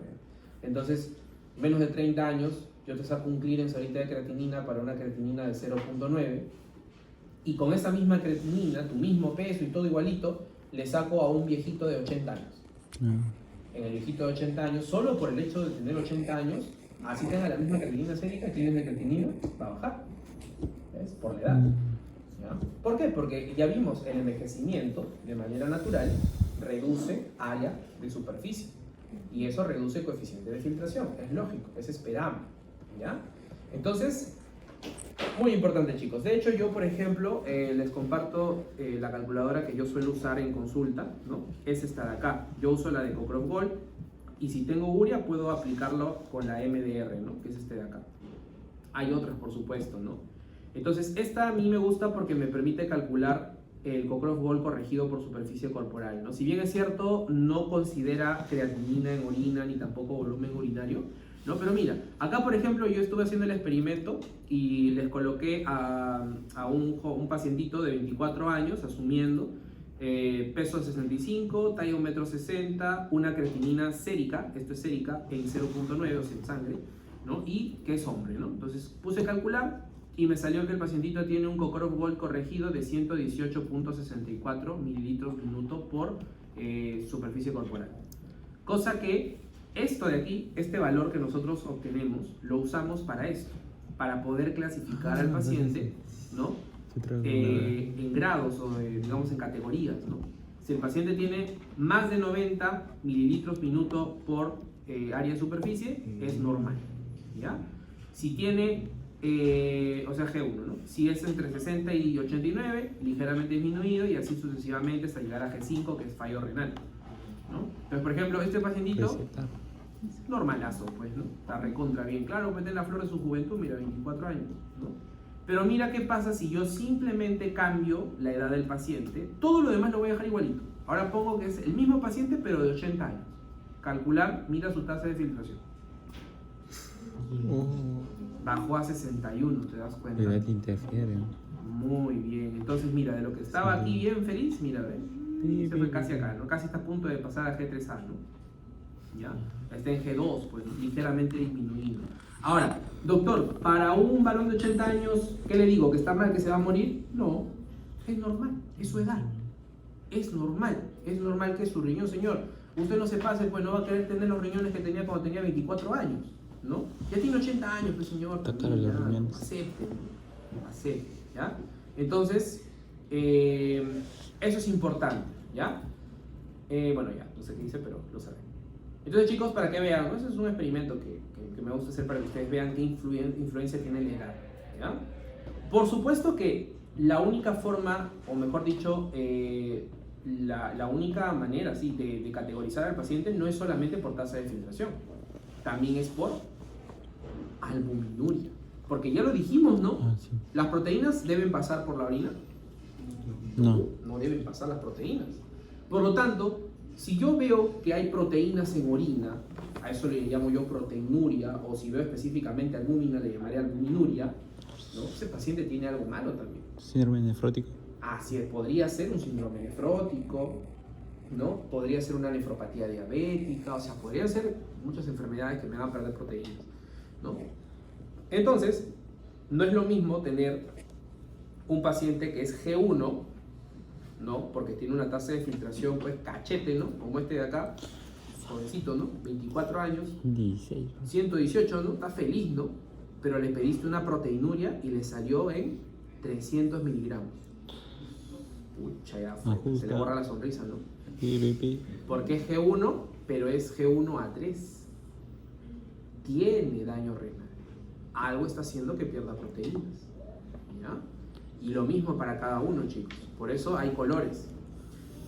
Entonces, menos de 30 años, yo te saco un clearance ahorita de creatinina para una creatinina de 0.9, y con esa misma creatinina, tu mismo peso y todo igualito, le saco a un viejito de 80 años. En el viejito de 80 años, solo por el hecho de tener 80 años, así tenga la misma creatinina sérica, el clearance de creatinina va a bajar. ¿Ves? Por la edad. ¿Ya? ¿Por qué? Porque ya vimos el envejecimiento de manera natural reduce área de superficie y eso reduce coeficiente de filtración. Es lógico, es esperable. ¿Ya? Entonces, muy importante, chicos. De hecho, yo, por ejemplo, les comparto la calculadora que yo suelo usar en consulta, ¿no? Es esta de acá. Yo uso la de Coprogol y si tengo urea puedo aplicarlo con la MDR, ¿no? Que es este de acá. Hay otras, por supuesto, ¿no? Entonces, esta a mí me gusta porque me permite calcular el Coprogol corregido por superficie corporal, ¿no? Si bien es cierto, no considera creatinina en orina ni tampoco volumen urinario, ¿no? Pero mira, acá por ejemplo yo estuve haciendo el experimento y les coloqué a un pacientito de 24 años, asumiendo, peso de 65, talla 1,60 m, una creatinina sérica, esto es sérica, en 0.9, o sea, en sangre, ¿no? Y que es hombre, ¿no? Entonces puse a calcular y me salió que el pacientito tiene un Coprogol corregido de 118.64 mililitros minuto por superficie corporal. Cosa que esto de aquí, este valor que nosotros obtenemos, lo usamos para esto, para poder clasificar al paciente, ¿no? En grados o digamos en categorías, ¿no? Si el paciente tiene más de 90 mililitros minuto por área de superficie, es normal, ¿ya? Si tiene, o sea, G1, ¿no? Si es entre 60 y 89, ligeramente disminuido y así sucesivamente hasta llegar a G5, que es fallo renal, ¿no? Entonces, por ejemplo, este pacientito, normalazo, pues, ¿no? Está recontra bien. Claro, pues en la flor de su juventud, mira, 24 años, ¿no? Pero mira qué pasa si yo simplemente cambio la edad del paciente. Todo lo demás lo voy a dejar igualito. Ahora pongo que es el mismo paciente, pero de 80 años. Calcular, mira su tasa de filtración. Bajó a 61, ¿te das cuenta? La edad interfiere. Muy bien. Entonces, mira, de lo que estaba aquí bien feliz, mira, ¿ven? Se fue casi acá, ¿no? Casi está a punto de pasar a G3A, ¿no? ¿Ya? Está en G2, pues ligeramente disminuido. Ahora, doctor, para un varón de 80 años, ¿qué le digo? ¿Que está mal, que se va a morir? No, es normal, es su edad. Es normal que su riñón, señor, Usted no se pase, pues no va a querer tener los riñones que tenía cuando tenía 24 años, ¿no? Ya tiene 80 años, pues señor. Está caro los ya, riñones. acepte, ¿ya? Entonces, eso es importante, ¿ya? Bueno, ya, no sé qué dice, pero lo saben. Entonces, chicos, para que vean, ¿no? Ese es un experimento que me gusta hacer para que ustedes vean qué influencia tiene la edad, ¿ya? Por supuesto que la única forma, o mejor dicho, la única manera ¿sí? de categorizar al paciente no es solamente por tasa de filtración, también es por albuminuria. Porque ya lo dijimos, ¿no? Ah, sí. ¿Las proteínas deben pasar por la orina? No. No deben pasar las proteínas. Por lo tanto, si yo veo que hay proteínas en orina, a eso le llamo yo proteinuria, o si veo específicamente albúmina, le llamaré albuminuria, ¿no? Ese paciente tiene algo malo también. Síndrome nefrótico. Así es, podría ser un síndrome nefrótico, ¿no? Podría ser una nefropatía diabética, o sea, podrían ser muchas enfermedades que me hagan perder proteínas, ¿no? Entonces, no es lo mismo tener un paciente que es G1, ¿no? Porque tiene una tasa de filtración, pues, cachete, ¿no? Como este de acá, jovencito, ¿no? 24 años, 16. 118, ¿no? Está feliz, ¿no? Pero le pediste una proteinuria y le salió en 300 miligramos. Pucha, ya fue. Se le borra la sonrisa, ¿no? Porque es G1, pero es G1A3. Tiene daño renal. Algo está haciendo que pierda proteínas, ¿ya? Y lo mismo para cada uno, chicos. Por eso hay colores.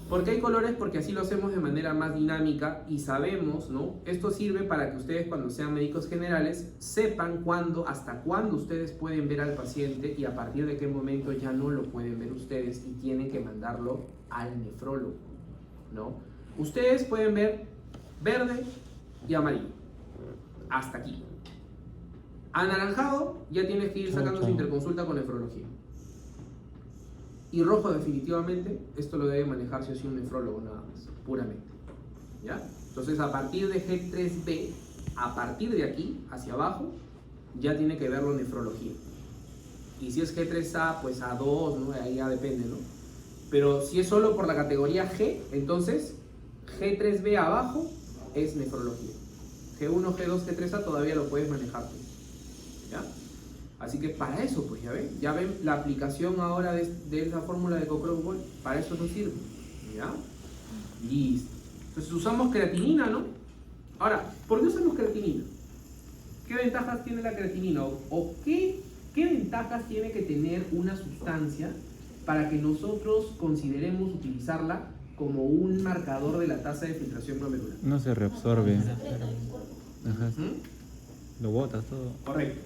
¿Por qué hay colores? Porque así lo hacemos de manera más dinámica y sabemos, ¿no? Esto sirve para que ustedes, cuando sean médicos generales, sepan cuándo, hasta cuándo ustedes pueden ver al paciente y a partir de qué momento ya no lo pueden ver ustedes y tienen que mandarlo al nefrólogo, ¿no? Ustedes pueden ver verde y amarillo. Hasta aquí. Anaranjado, ya tienes que ir sacando su interconsulta con nefrología. Y rojo, definitivamente, esto lo debe manejar si o sí un nefrólogo nada más, puramente, ¿ya? Entonces, a partir de G3B, a partir de aquí, hacia abajo, ya tiene que verlo nefrología. Y si es G3A, pues A2, ¿no? Ahí ya depende, ¿no? Pero si es solo por la categoría G, entonces, G3B abajo es nefrología. G1, G2, G3A todavía lo puedes manejar, ¿ya? Así que para eso, pues ya ven la aplicación ahora de esa fórmula de Cochrane, para eso nos sirve, ¿ya? Listo. Entonces usamos creatinina, ¿no? Ahora, ¿por qué usamos creatinina? ¿Qué ventajas tiene la creatinina? ¿O qué ventajas tiene que tener una sustancia para que nosotros consideremos utilizarla como un marcador de la tasa de filtración glomerular? No se reabsorbe. Ajá. ¿Mm? Lo botas todo. Correcto.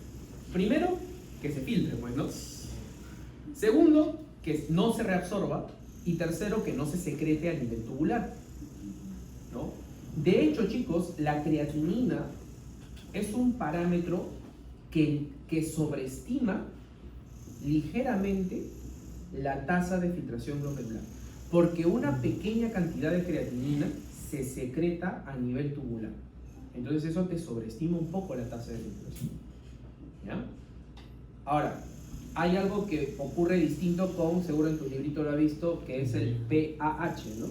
Primero, que se filtre, pues, ¿no? Segundo, que no se reabsorba. Y tercero, que no se secrete a nivel tubular, ¿no? De hecho, chicos, la creatinina es un parámetro que sobreestima ligeramente la tasa de filtración glomerular. Porque una pequeña cantidad de creatinina se secreta a nivel tubular. Entonces eso te sobreestima un poco la tasa de filtración. ¿Ya? Ahora, hay algo que ocurre distinto con, seguro en tu librito lo has visto, que es el PAH, ¿no?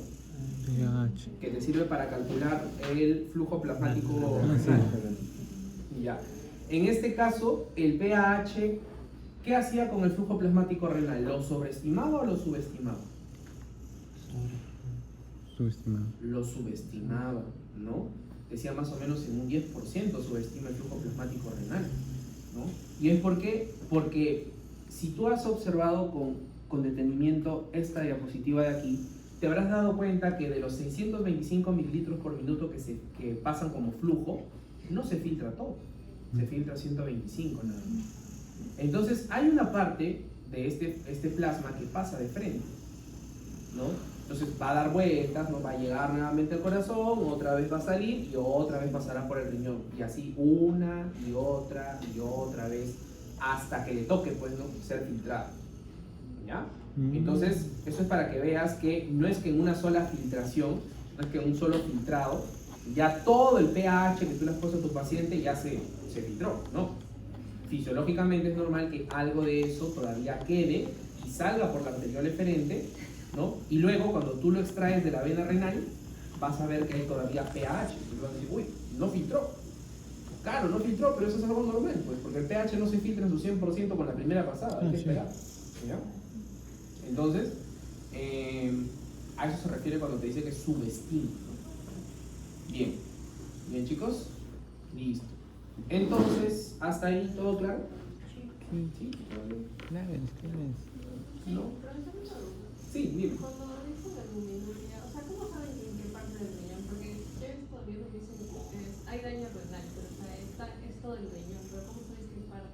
pH. Que te sirve para calcular el flujo plasmático Ah, sí. renal. Ya. En este caso, el PAH, ¿qué hacía con el flujo plasmático renal? ¿Lo sobreestimaba o lo subestimaba? Subestimado. Lo subestimaba, ¿no? Decía más o menos en un 10% subestima el flujo plasmático renal, ¿no? ¿Y es por qué? Porque si tú has observado con detenimiento esta diapositiva de aquí, te habrás dado cuenta que de los 625 mililitros por minuto que pasan como flujo, no se filtra todo, se filtra 125 nada más. Entonces hay una parte de este plasma que pasa de frente, ¿no? Entonces va a dar vueltas, ¿no? Va a llegar nuevamente al corazón, otra vez va a salir y otra vez pasará por el riñón. Y así una y otra vez hasta que le toque, pues, ¿no? Ser filtrado, ¿ya? Entonces, eso es para que veas que no es que en una sola filtración, no es que en un solo filtrado, ya todo el pH que tú le has puesto a tu paciente ya se filtró, ¿no? Fisiológicamente es normal que algo de eso todavía quede y salga por la arteriol eferente, ¿no? Y luego, cuando tú lo extraes de la vena renal, vas a ver que hay todavía pH. Y vas a decir, uy, no filtró. Claro, no filtró, pero eso es algo normal, pues, porque el pH no se filtra en su 100% con la primera pasada, hay que esperar. ¿Ya? Entonces, a eso se refiere cuando te dice que subestima, ¿no? Bien, bien chicos, listo. Entonces, ¿hasta ahí todo claro? Sí, Claro, ¿no? Sí, dime. Cuando dicen albuminuria, o sea, ¿cómo saben en qué parte del riñón? Porque yo he visto amigos que dicen que hay daño renal, pero o sea, es todo el riñón, pero ¿cómo sabes qué parte?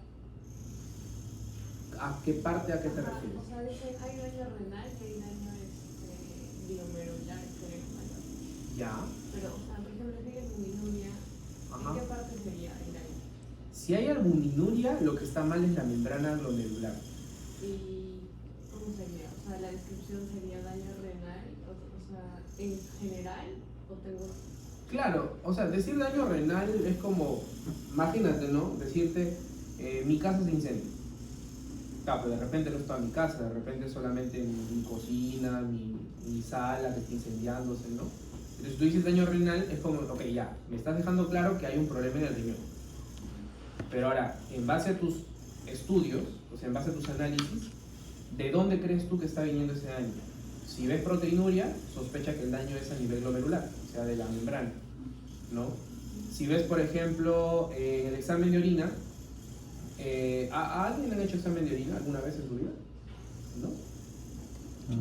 ¿A qué parte, a qué te Ajá, refieres? o sea, dicen hay daño renal, que hay daño glomerular, creo, Ya. pero, o sea, por ejemplo, si hay albuminuria, Ajá. ¿en qué parte sería el daño? Si hay albuminuria, lo que está mal es la membrana glomerular. ¿Y cómo sería? O sea, la descripción sería daño renal, o sea, en general, o tengo... Claro, o sea, decir daño renal es como, imagínate, ¿no? Decirte, mi casa se incendia. Claro, pero de repente no es toda mi casa, de repente solamente mi cocina, mi sala que está incendiándose, ¿no? Entonces, si tú dices daño renal, es como, ok, ya, me estás dejando claro que hay un problema en el riñón. Pero ahora, en base a tus estudios, o sea, en base a tus análisis, ¿de dónde crees tú que está viniendo ese daño? Si ves proteinuria, sospecha que el daño es a nivel glomerular, o sea, de la membrana, ¿no? Si ves, por ejemplo, en el examen de orina, ¿a alguien le han hecho examen de orina alguna vez en su vida? ¿No?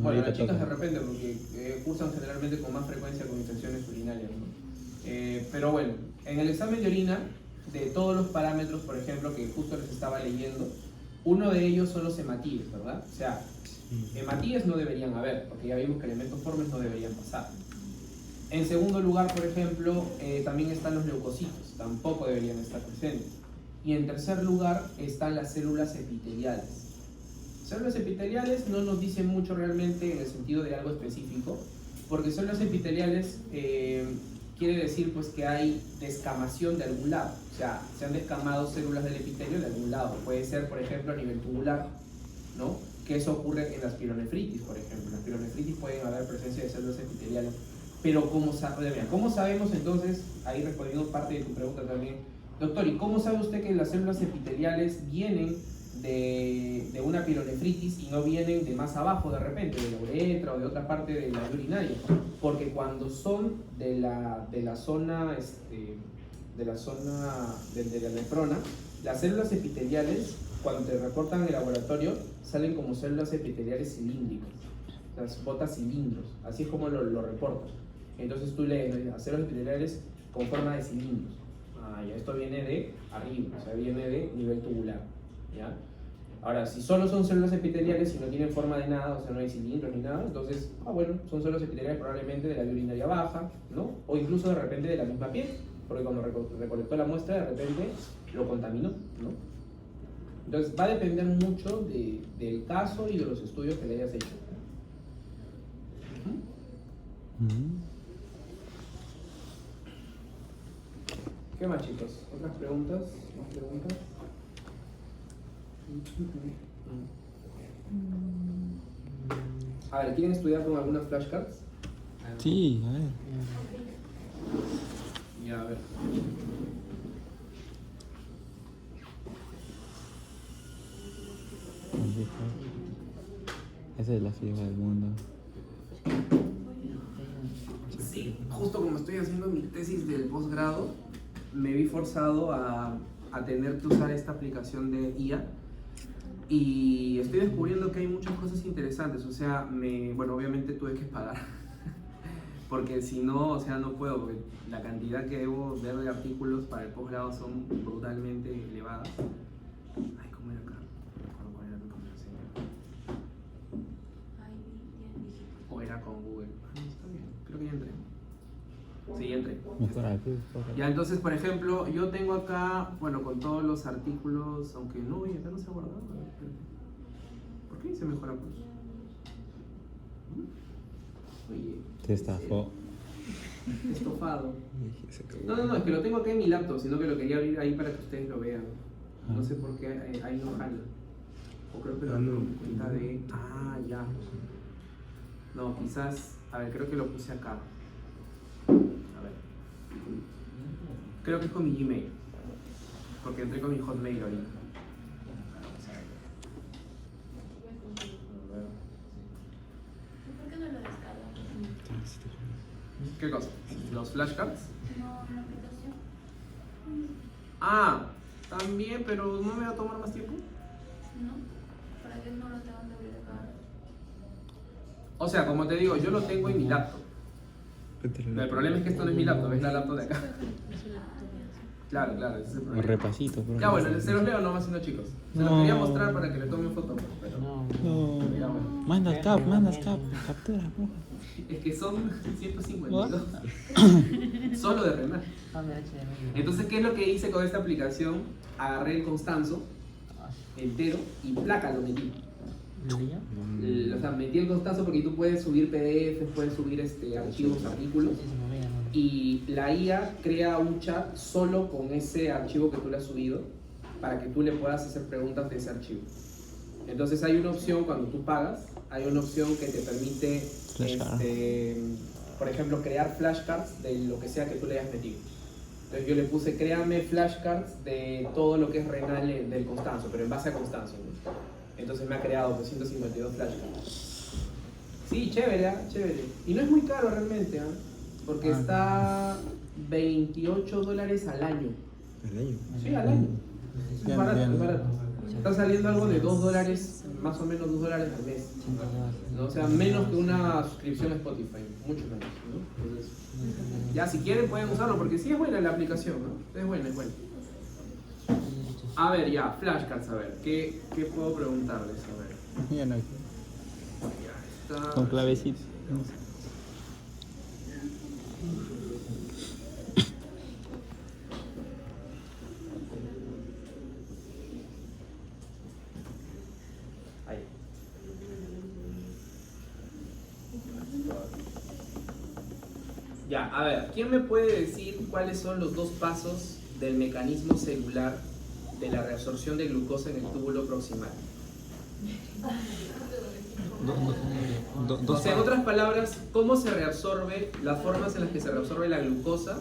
Bueno, las chicas de repente, porque cursan generalmente con más frecuencia con infecciones urinarias, ¿no? Pero bueno, en el examen de orina, de todos los parámetros, por ejemplo, que justo les estaba leyendo, uno de ellos son los hematíes, ¿verdad? O sea, hematíes no deberían haber, porque ya vimos que elementos formes no deberían pasar. En segundo lugar, por ejemplo, también están los leucocitos, tampoco deberían estar presentes. Y en tercer lugar están las células epiteliales. Células epiteliales no nos dicen mucho realmente en el sentido de algo específico, porque células epiteliales quiere decir pues que hay descamación de algún lado, o sea, se han descamado células del epitelio de algún lado. Puede ser, por ejemplo, a nivel tubular, ¿no? Que eso ocurre en las pielonefritis, por ejemplo. En las pielonefritis pueden haber presencia de células epiteliales. Pero ¿cómo sabemos entonces, ahí respondiendo parte de tu pregunta también, doctor, ¿y cómo sabe usted que las células epiteliales vienen de una pielonefritis y no vienen de más abajo de repente, de la uretra o de otra parte de la vía urinaria? Porque cuando son de la zona de la nefrona, las células epiteliales, cuando te reportan en el laboratorio, salen como células epiteliales cilíndricas, las botas cilindros, así es como lo reportan. Entonces tú lees las células epiteliales con forma de cilindros. Ya, esto viene de arriba, o sea, viene de nivel tubular, ¿ya? Ahora, si solo son células epiteliales y no tienen forma de nada, o sea, no hay cilindros ni nada, entonces, bueno, son células epiteliales probablemente de la vía urinaria baja, ¿no? O incluso de repente de la misma piel, porque cuando recolectó la muestra, de repente lo contaminó, ¿no? Entonces, va a depender mucho del caso y de los estudios que le hayas hecho. ¿Qué más, chicos? ¿Otras preguntas? ¿Más preguntas? A ver, ¿quieren estudiar con algunas flashcards? Sí, a ver. Ya, a ver. Esa es la fiebre del mundo. Sí, justo como estoy haciendo mi tesis del posgrado, me vi forzado a tener que usar esta aplicación de IA y estoy descubriendo que hay muchas cosas interesantes. O sea, bueno, obviamente tuve que pagar porque si no, o sea, no puedo, porque la cantidad que debo ver de artículos para el posgrado son brutalmente elevadas. Ay, ¿cómo era acá? No me acuerdo cuál era mi contraseña. O era con Google. Está bien, creo que ya entré. Sí, ya entré. Mejor aquí. Ya, entonces, por ejemplo, yo tengo acá, bueno, con todos los artículos, aunque no, y acá no se ha guardado. A ver, espérate. ¿Por qué dice mejor pues? Oye. Te estafó. Estofado. No, es que lo tengo acá en mi laptop, sino que lo quería abrir ahí para que ustedes lo vean. No sé por qué ahí no jala. O creo que lo abro con cuenta de... Ah, ya. No, quizás... A ver, creo que lo puse acá. Creo que es con mi Gmail. Porque entré con mi Hotmail ahorita. ¿Por qué no lo descargas? ¿Qué cosa? ¿Los flashcards? No, la aplicación. Ah, también, pero ¿no me va a tomar más tiempo? No, para que no lo tengan que agregar. O sea, como te digo, yo lo tengo en mi laptop. El problema es que esto no es mi laptop, es la laptop de acá. Claro, ese es el Un problema. repasito, por Ya bueno, se los leo nomás, no chicos. Se los No. quería mostrar para que le tomen foto, pero No. No. ya bueno. Manda captura, porfa. Es que son 152. Solo de Renan. Ah, mira, HDMI. Entonces, ¿qué es lo que hice con esta aplicación? Agarré el Constanzo entero y placa lo metí. O sea, metí el Constanzo porque tú puedes subir PDF, puedes subir archivos, artículos. Y la IA crea un chat solo con ese archivo que tú le has subido para que tú le puedas hacer preguntas de ese archivo. Entonces hay una opción cuando tú pagas, hay una opción que te permite, por ejemplo, crear flashcards de lo que sea que tú le hayas metido. Entonces yo le puse, créame flashcards de todo lo que es renal del Constanzo, pero en base a Constanzo, ¿no? Entonces me ha creado 252 flashcards. Sí, chévere, ¿eh? Chévere. Y no es muy caro realmente, ¿eh? Porque está $28 al año. ¿Al año? Sí, al año. Es Bien, barato, bien. es barato. Está saliendo algo de $2, más o menos $2 al mes. ¿No? O sea, menos que una suscripción a Spotify, mucho menos, ¿no? Entonces, ya si quieren pueden usarlo porque sí es buena la aplicación, ¿no? Es buena, es buena. A ver, ya, flashcards, a ver, ¿qué puedo preguntarles? A ver. Ya no. Ya está. Con clavecitos. Ahí. Ya, a ver, ¿quién me puede decir cuáles son los dos pasos del mecanismo celular de la reabsorción de glucosa en el túbulo proximal? O sea, en otras palabras, ¿cómo se reabsorbe, las formas en las que se reabsorbe la glucosa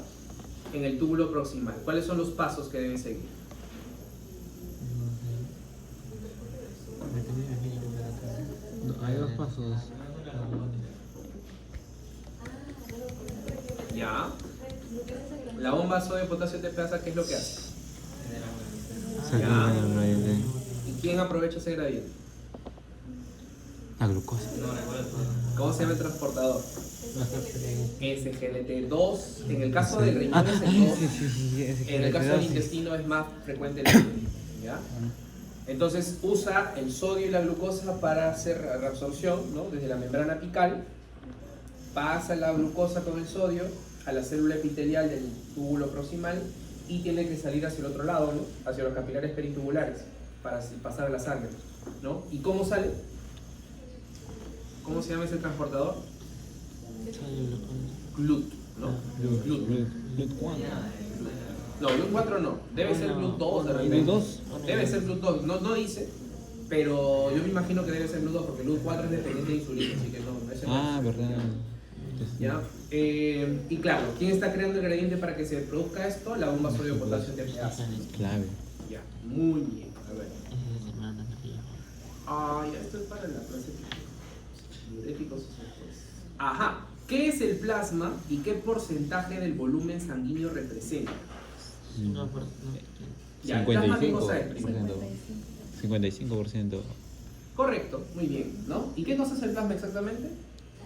en el túbulo proximal? ¿Cuáles son los pasos que debe seguir? Hay dos pasos. Ya. La bomba sodio potasio TPasa, ¿qué es lo que hace? Sacar el gradiente. ¿Y quién aprovecha ese gradiente? La glucosa. ¿Cómo se llama el transportador? SGLT2. En el caso del riñón es el 2. En el caso del intestino es más frecuente el 1. ¿Ya? Entonces usa el sodio y la glucosa para hacer reabsorción, ¿no? Desde la membrana apical. Pasa la glucosa con el sodio a la célula epitelial del túbulo proximal y tiene que salir hacia el otro lado, ¿no? Hacia los capilares perintubulares para pasar a la sangre, ¿no? ¿Y cómo sale? ¿Cómo se llama ese transportador? GLUT, ¿no? GLUT. No, GLUT4 no. Debe ser GLUT2 de repente. ¿GLUT2? Debe ser GLUT2. No dice, pero yo me imagino que debe ser GLUT2 porque GLUT4 es dependiente de insulina, así que no es. Ah, verdad. ¿Ya? Y claro, ¿quién está creando el gradiente para que se produzca esto? La bomba sodio-potasio TPasa. Clave. Ya, muy bien. A ver. Ah, ya, esto es para la clase diuréticos. Ajá. ¿Qué es el plasma y qué porcentaje del volumen sanguíneo representa? Ya, el plasma, ¿qué cosa es? 55%. Correcto, muy bien, ¿no? ¿Y qué cosa es el plasma exactamente?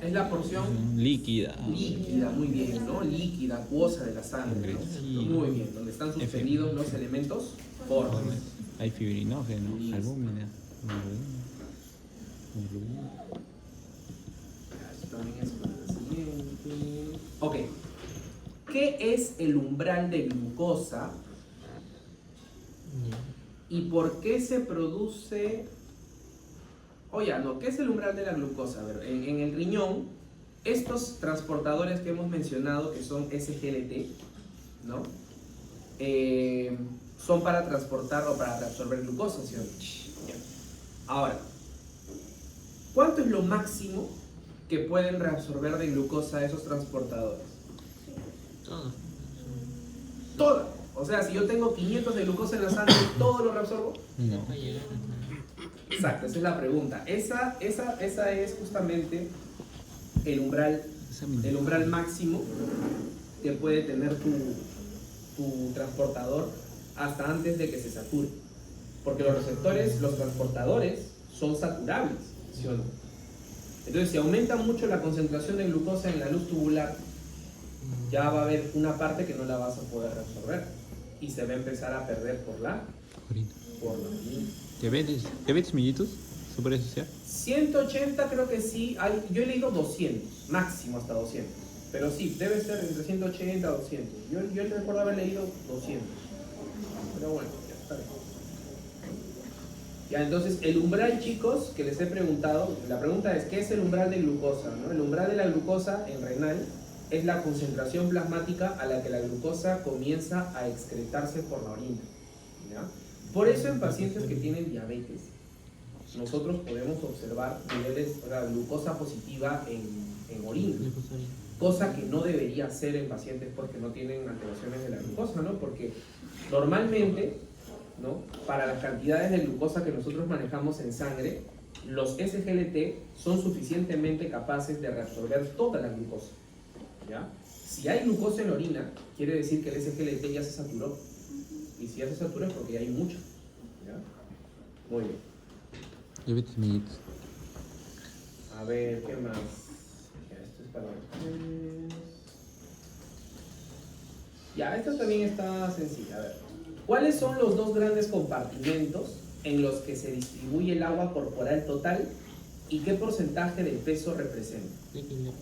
Es la porción Líquida. líquida, muy bien, ¿no? Líquida, acuosa de la sangre, ¿no? Sí. Muy bien, donde están suspendidos los elementos formes. Hay fibrinógeno, Listo. albúmina, hemoglobina. Esto también es para la siguiente. Ok. ¿Qué es el umbral de glucosa y por qué se produce? Oye, no, ¿qué es el umbral de la glucosa? A ver, en el riñón, estos transportadores que hemos mencionado, que son SGLT, ¿no? Son para transportar o para reabsorber glucosa, ¿sí o no? Ya. Ahora, ¿cuánto es lo máximo que pueden reabsorber de glucosa esos transportadores? Todo. Toda. O sea, si yo tengo 500 de glucosa en la sangre, ¿todo lo reabsorbo? No. Puede llegar. Exacto, esa es la pregunta. Esa es justamente el umbral máximo que puede tener tu transportador hasta antes de que se sature. Porque los receptores, los transportadores, son saturables, ¿sí o no? Entonces, si aumenta mucho la concentración de glucosa en la luz tubular, ya va a haber una parte que no la vas a poder reabsorber y se va a empezar a perder por la orina. ¿Diabetes mellitus? ¿Se puede asociar? 180 creo que sí, yo he leído 200, máximo hasta 200. Pero sí, debe ser entre 180 y 200. Yo recuerdo haber leído 200. Pero bueno, ya está bien. Ya, entonces, el umbral, chicos, que les he preguntado, la pregunta es, ¿qué es el umbral de glucosa? ¿No? El umbral de la glucosa en renal es la concentración plasmática a la que la glucosa comienza a excretarse por la orina. ¿Ya? Por eso en pacientes que tienen diabetes, nosotros podemos observar niveles de glucosa positiva en orina, cosa que no debería ser en pacientes porque no tienen alteraciones de la glucosa, ¿no? Porque normalmente, ¿no?, para las cantidades de glucosa que nosotros manejamos en sangre, los SGLT son suficientemente capaces de reabsorber toda la glucosa, ¿ya? Si hay glucosa en la orina, quiere decir que el SGLT ya se saturó. Y si ya se satura es porque ya hay mucho, ¿ya? Muy bien. Diabetes mellitus. A ver, ¿qué más? Ya, esto es para ustedes. Ya, esto también está sencilla. A ver, ¿cuáles son los dos grandes compartimentos en los que se distribuye el agua corporal total y qué porcentaje del peso representa? Líquido.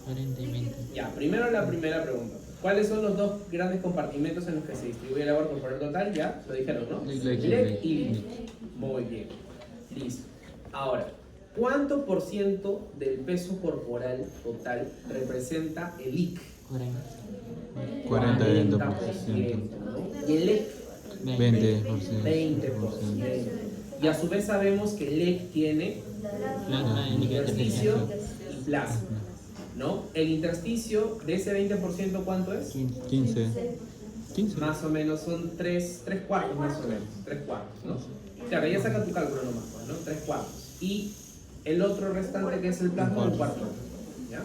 40 y 20. Ya, primero la primera pregunta. ¿Cuáles son los dos grandes compartimentos en los que se distribuye el agua corporal total? Ya, lo dijeron, ¿no? LEC y LIC. Muy bien. Listo. Ahora, ¿cuánto por ciento del peso corporal total representa el LIC? 40. 40%. ¿no? Y el LEC, 20%. 20%. Y a su vez sabemos que el LEC tiene Plasma y líquido intersticio intersticial. y plasma, ¿no? El intersticio de ese 20%, ¿cuánto es? 15. Más o menos son 3 cuartos más o menos, 3 cuartos, ¿no? Claro, ya saca tu cálculo nomás, pues, ¿no? 3 cuartos. Y el otro restante que es el plasma, un cuarto, ¿ya?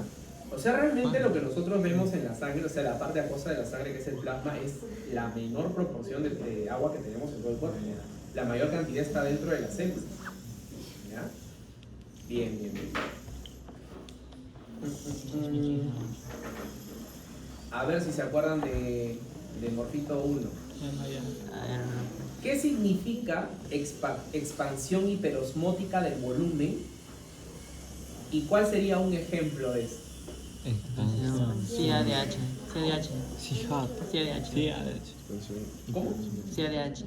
O sea, realmente lo que nosotros vemos en la sangre, o sea, la parte acuosa de la sangre que es el plasma, es la menor proporción de agua que tenemos en todo el cuerpo. La mayor cantidad está dentro de las células, ¿ya? Bien, bien, bien. A ver si se acuerdan de Morfito 1. ¿Qué significa expansión hiperosmótica del volumen? ¿Y cuál sería un ejemplo de esto? CADH. CADH. ¿Cómo? CADH.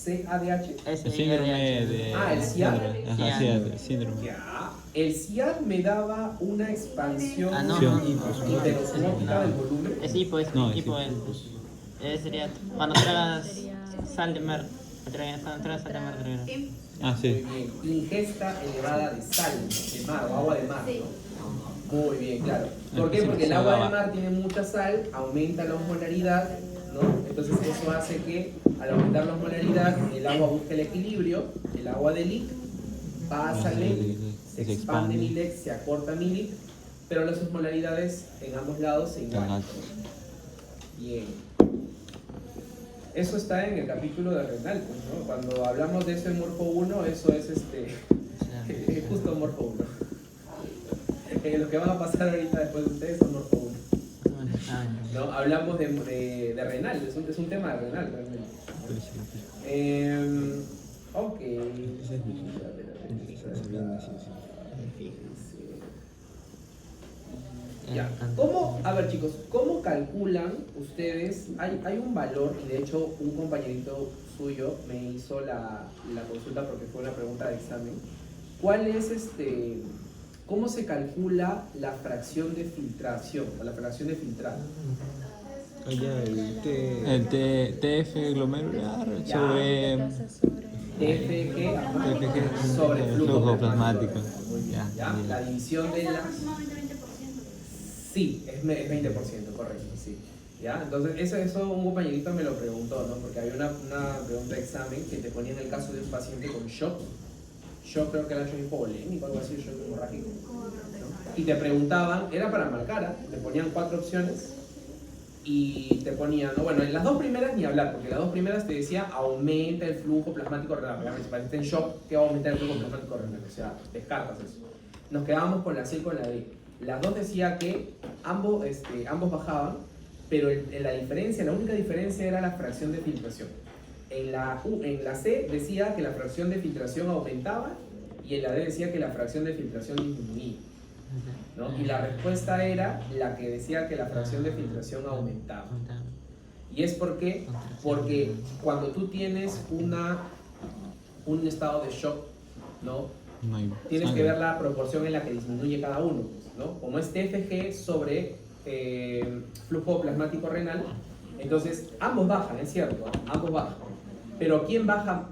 CADH. El síndrome de... Ah, el SIAD. Ajá, SIAD, síndrome. Ya. El SIAD me daba una expansión Ah, no. hiperosmótica del volumen. Es hipo, es No, es hipo. Sería cuando tragas sal de mar. Cuando tragas sal de mar, creo. Ah, sí. Muy bien. Ingesta elevada de sal, de mar o agua de mar, ¿no? Muy bien, claro. ¿Por qué? Porque el agua de mar tiene mucha sal, aumenta la osmolaridad, ¿no? Entonces eso hace que al aumentar la osmolaridad el agua busque el equilibrio, el agua de LIC pasa al LEC, se expande mi LEC, se acorta mi LIC, pero las osmolaridades en ambos lados se igualan. Bien. Eso está en el capítulo de renal, pues, ¿no? Cuando hablamos de eso en Morfo 1, eso es justo Morfo 1. Los que van a pasar ahorita después de ustedes son Morfo 1. ¿No? Hablamos de renal, es un tema de renal realmente. Ok. Ya. A ver, chicos, ¿cómo calculan ustedes? Hay un valor, y de hecho un compañerito suyo me hizo la consulta porque fue una pregunta de examen. ¿Cuál es cómo se calcula la fracción de filtración o la fracción de filtrado? El TF glomerular sobre TFG sobre flujo plasmático. ¿Ya? La división de la... Aproximadamente 20%. Sí, es 20%, correcto, sí. ¿Ya? Entonces, eso un compañerito me lo preguntó, ¿no? Porque había una pregunta de examen que te ponía en el caso de un paciente con shock. Shock creo que era shock hipovolémico, algo así, shock hemorrágico. ¿No? Y te preguntaban, era para marcar, ¿ah? Te ponían 4 opciones y te ponían, ¿no? Bueno, en las 2 primeras ni hablar, porque las 2 primeras te decía aumenta el flujo plasmático renal. Obviamente, si paciente en shock, ¿qué va a aumentar el flujo plasmático renal? O sea, descartas eso. Nos quedábamos con la C y con la D. Las 2 decía que ambos bajaban, pero en la diferencia, la única diferencia era la fracción de filtración. En la C decía que la fracción de filtración aumentaba y en la D decía que la fracción de filtración disminuía, ¿no? Y la respuesta era la que decía que la fracción de filtración aumentaba. ¿Y es por qué? Porque cuando tú tienes un estado de shock, ¿no? No hay Tienes que sangre. ver la proporción en la que disminuye cada uno, ¿no? Como es TFG sobre flujo plasmático renal, entonces ambos bajan, es cierto, ambos bajan. Pero ¿quién baja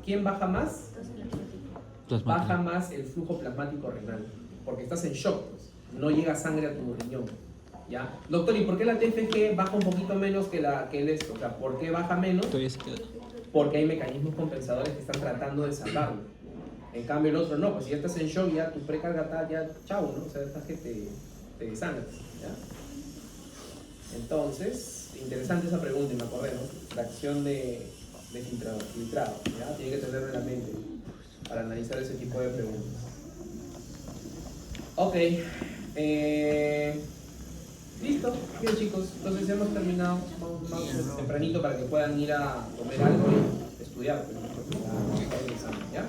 más? Plasmático. Baja más el flujo plasmático renal, porque estás en shock, pues, no llega sangre a tu riñón, ¿ya? Doctor, ¿y por qué la TFG baja un poquito menos que el esto? O sea, ¿por qué baja menos? Todavía se queda. Porque hay mecanismos compensadores que están tratando de salvarlo. En cambio el otro no, pues si ya estás en shock, ya tu precarga está, ya chau, ¿no? O sea, estás que te desangras, ¿ya? Entonces, interesante esa pregunta y me acordé, ¿no? Fracción de filtrado, ¿ya? Tiene que tenerlo en la mente para analizar ese tipo de preguntas. Ok, listo, bien chicos, entonces ya hemos terminado, vamos tempranito para que puedan ir a comer algo y estudiar, porque ya está el examen, ¿ya?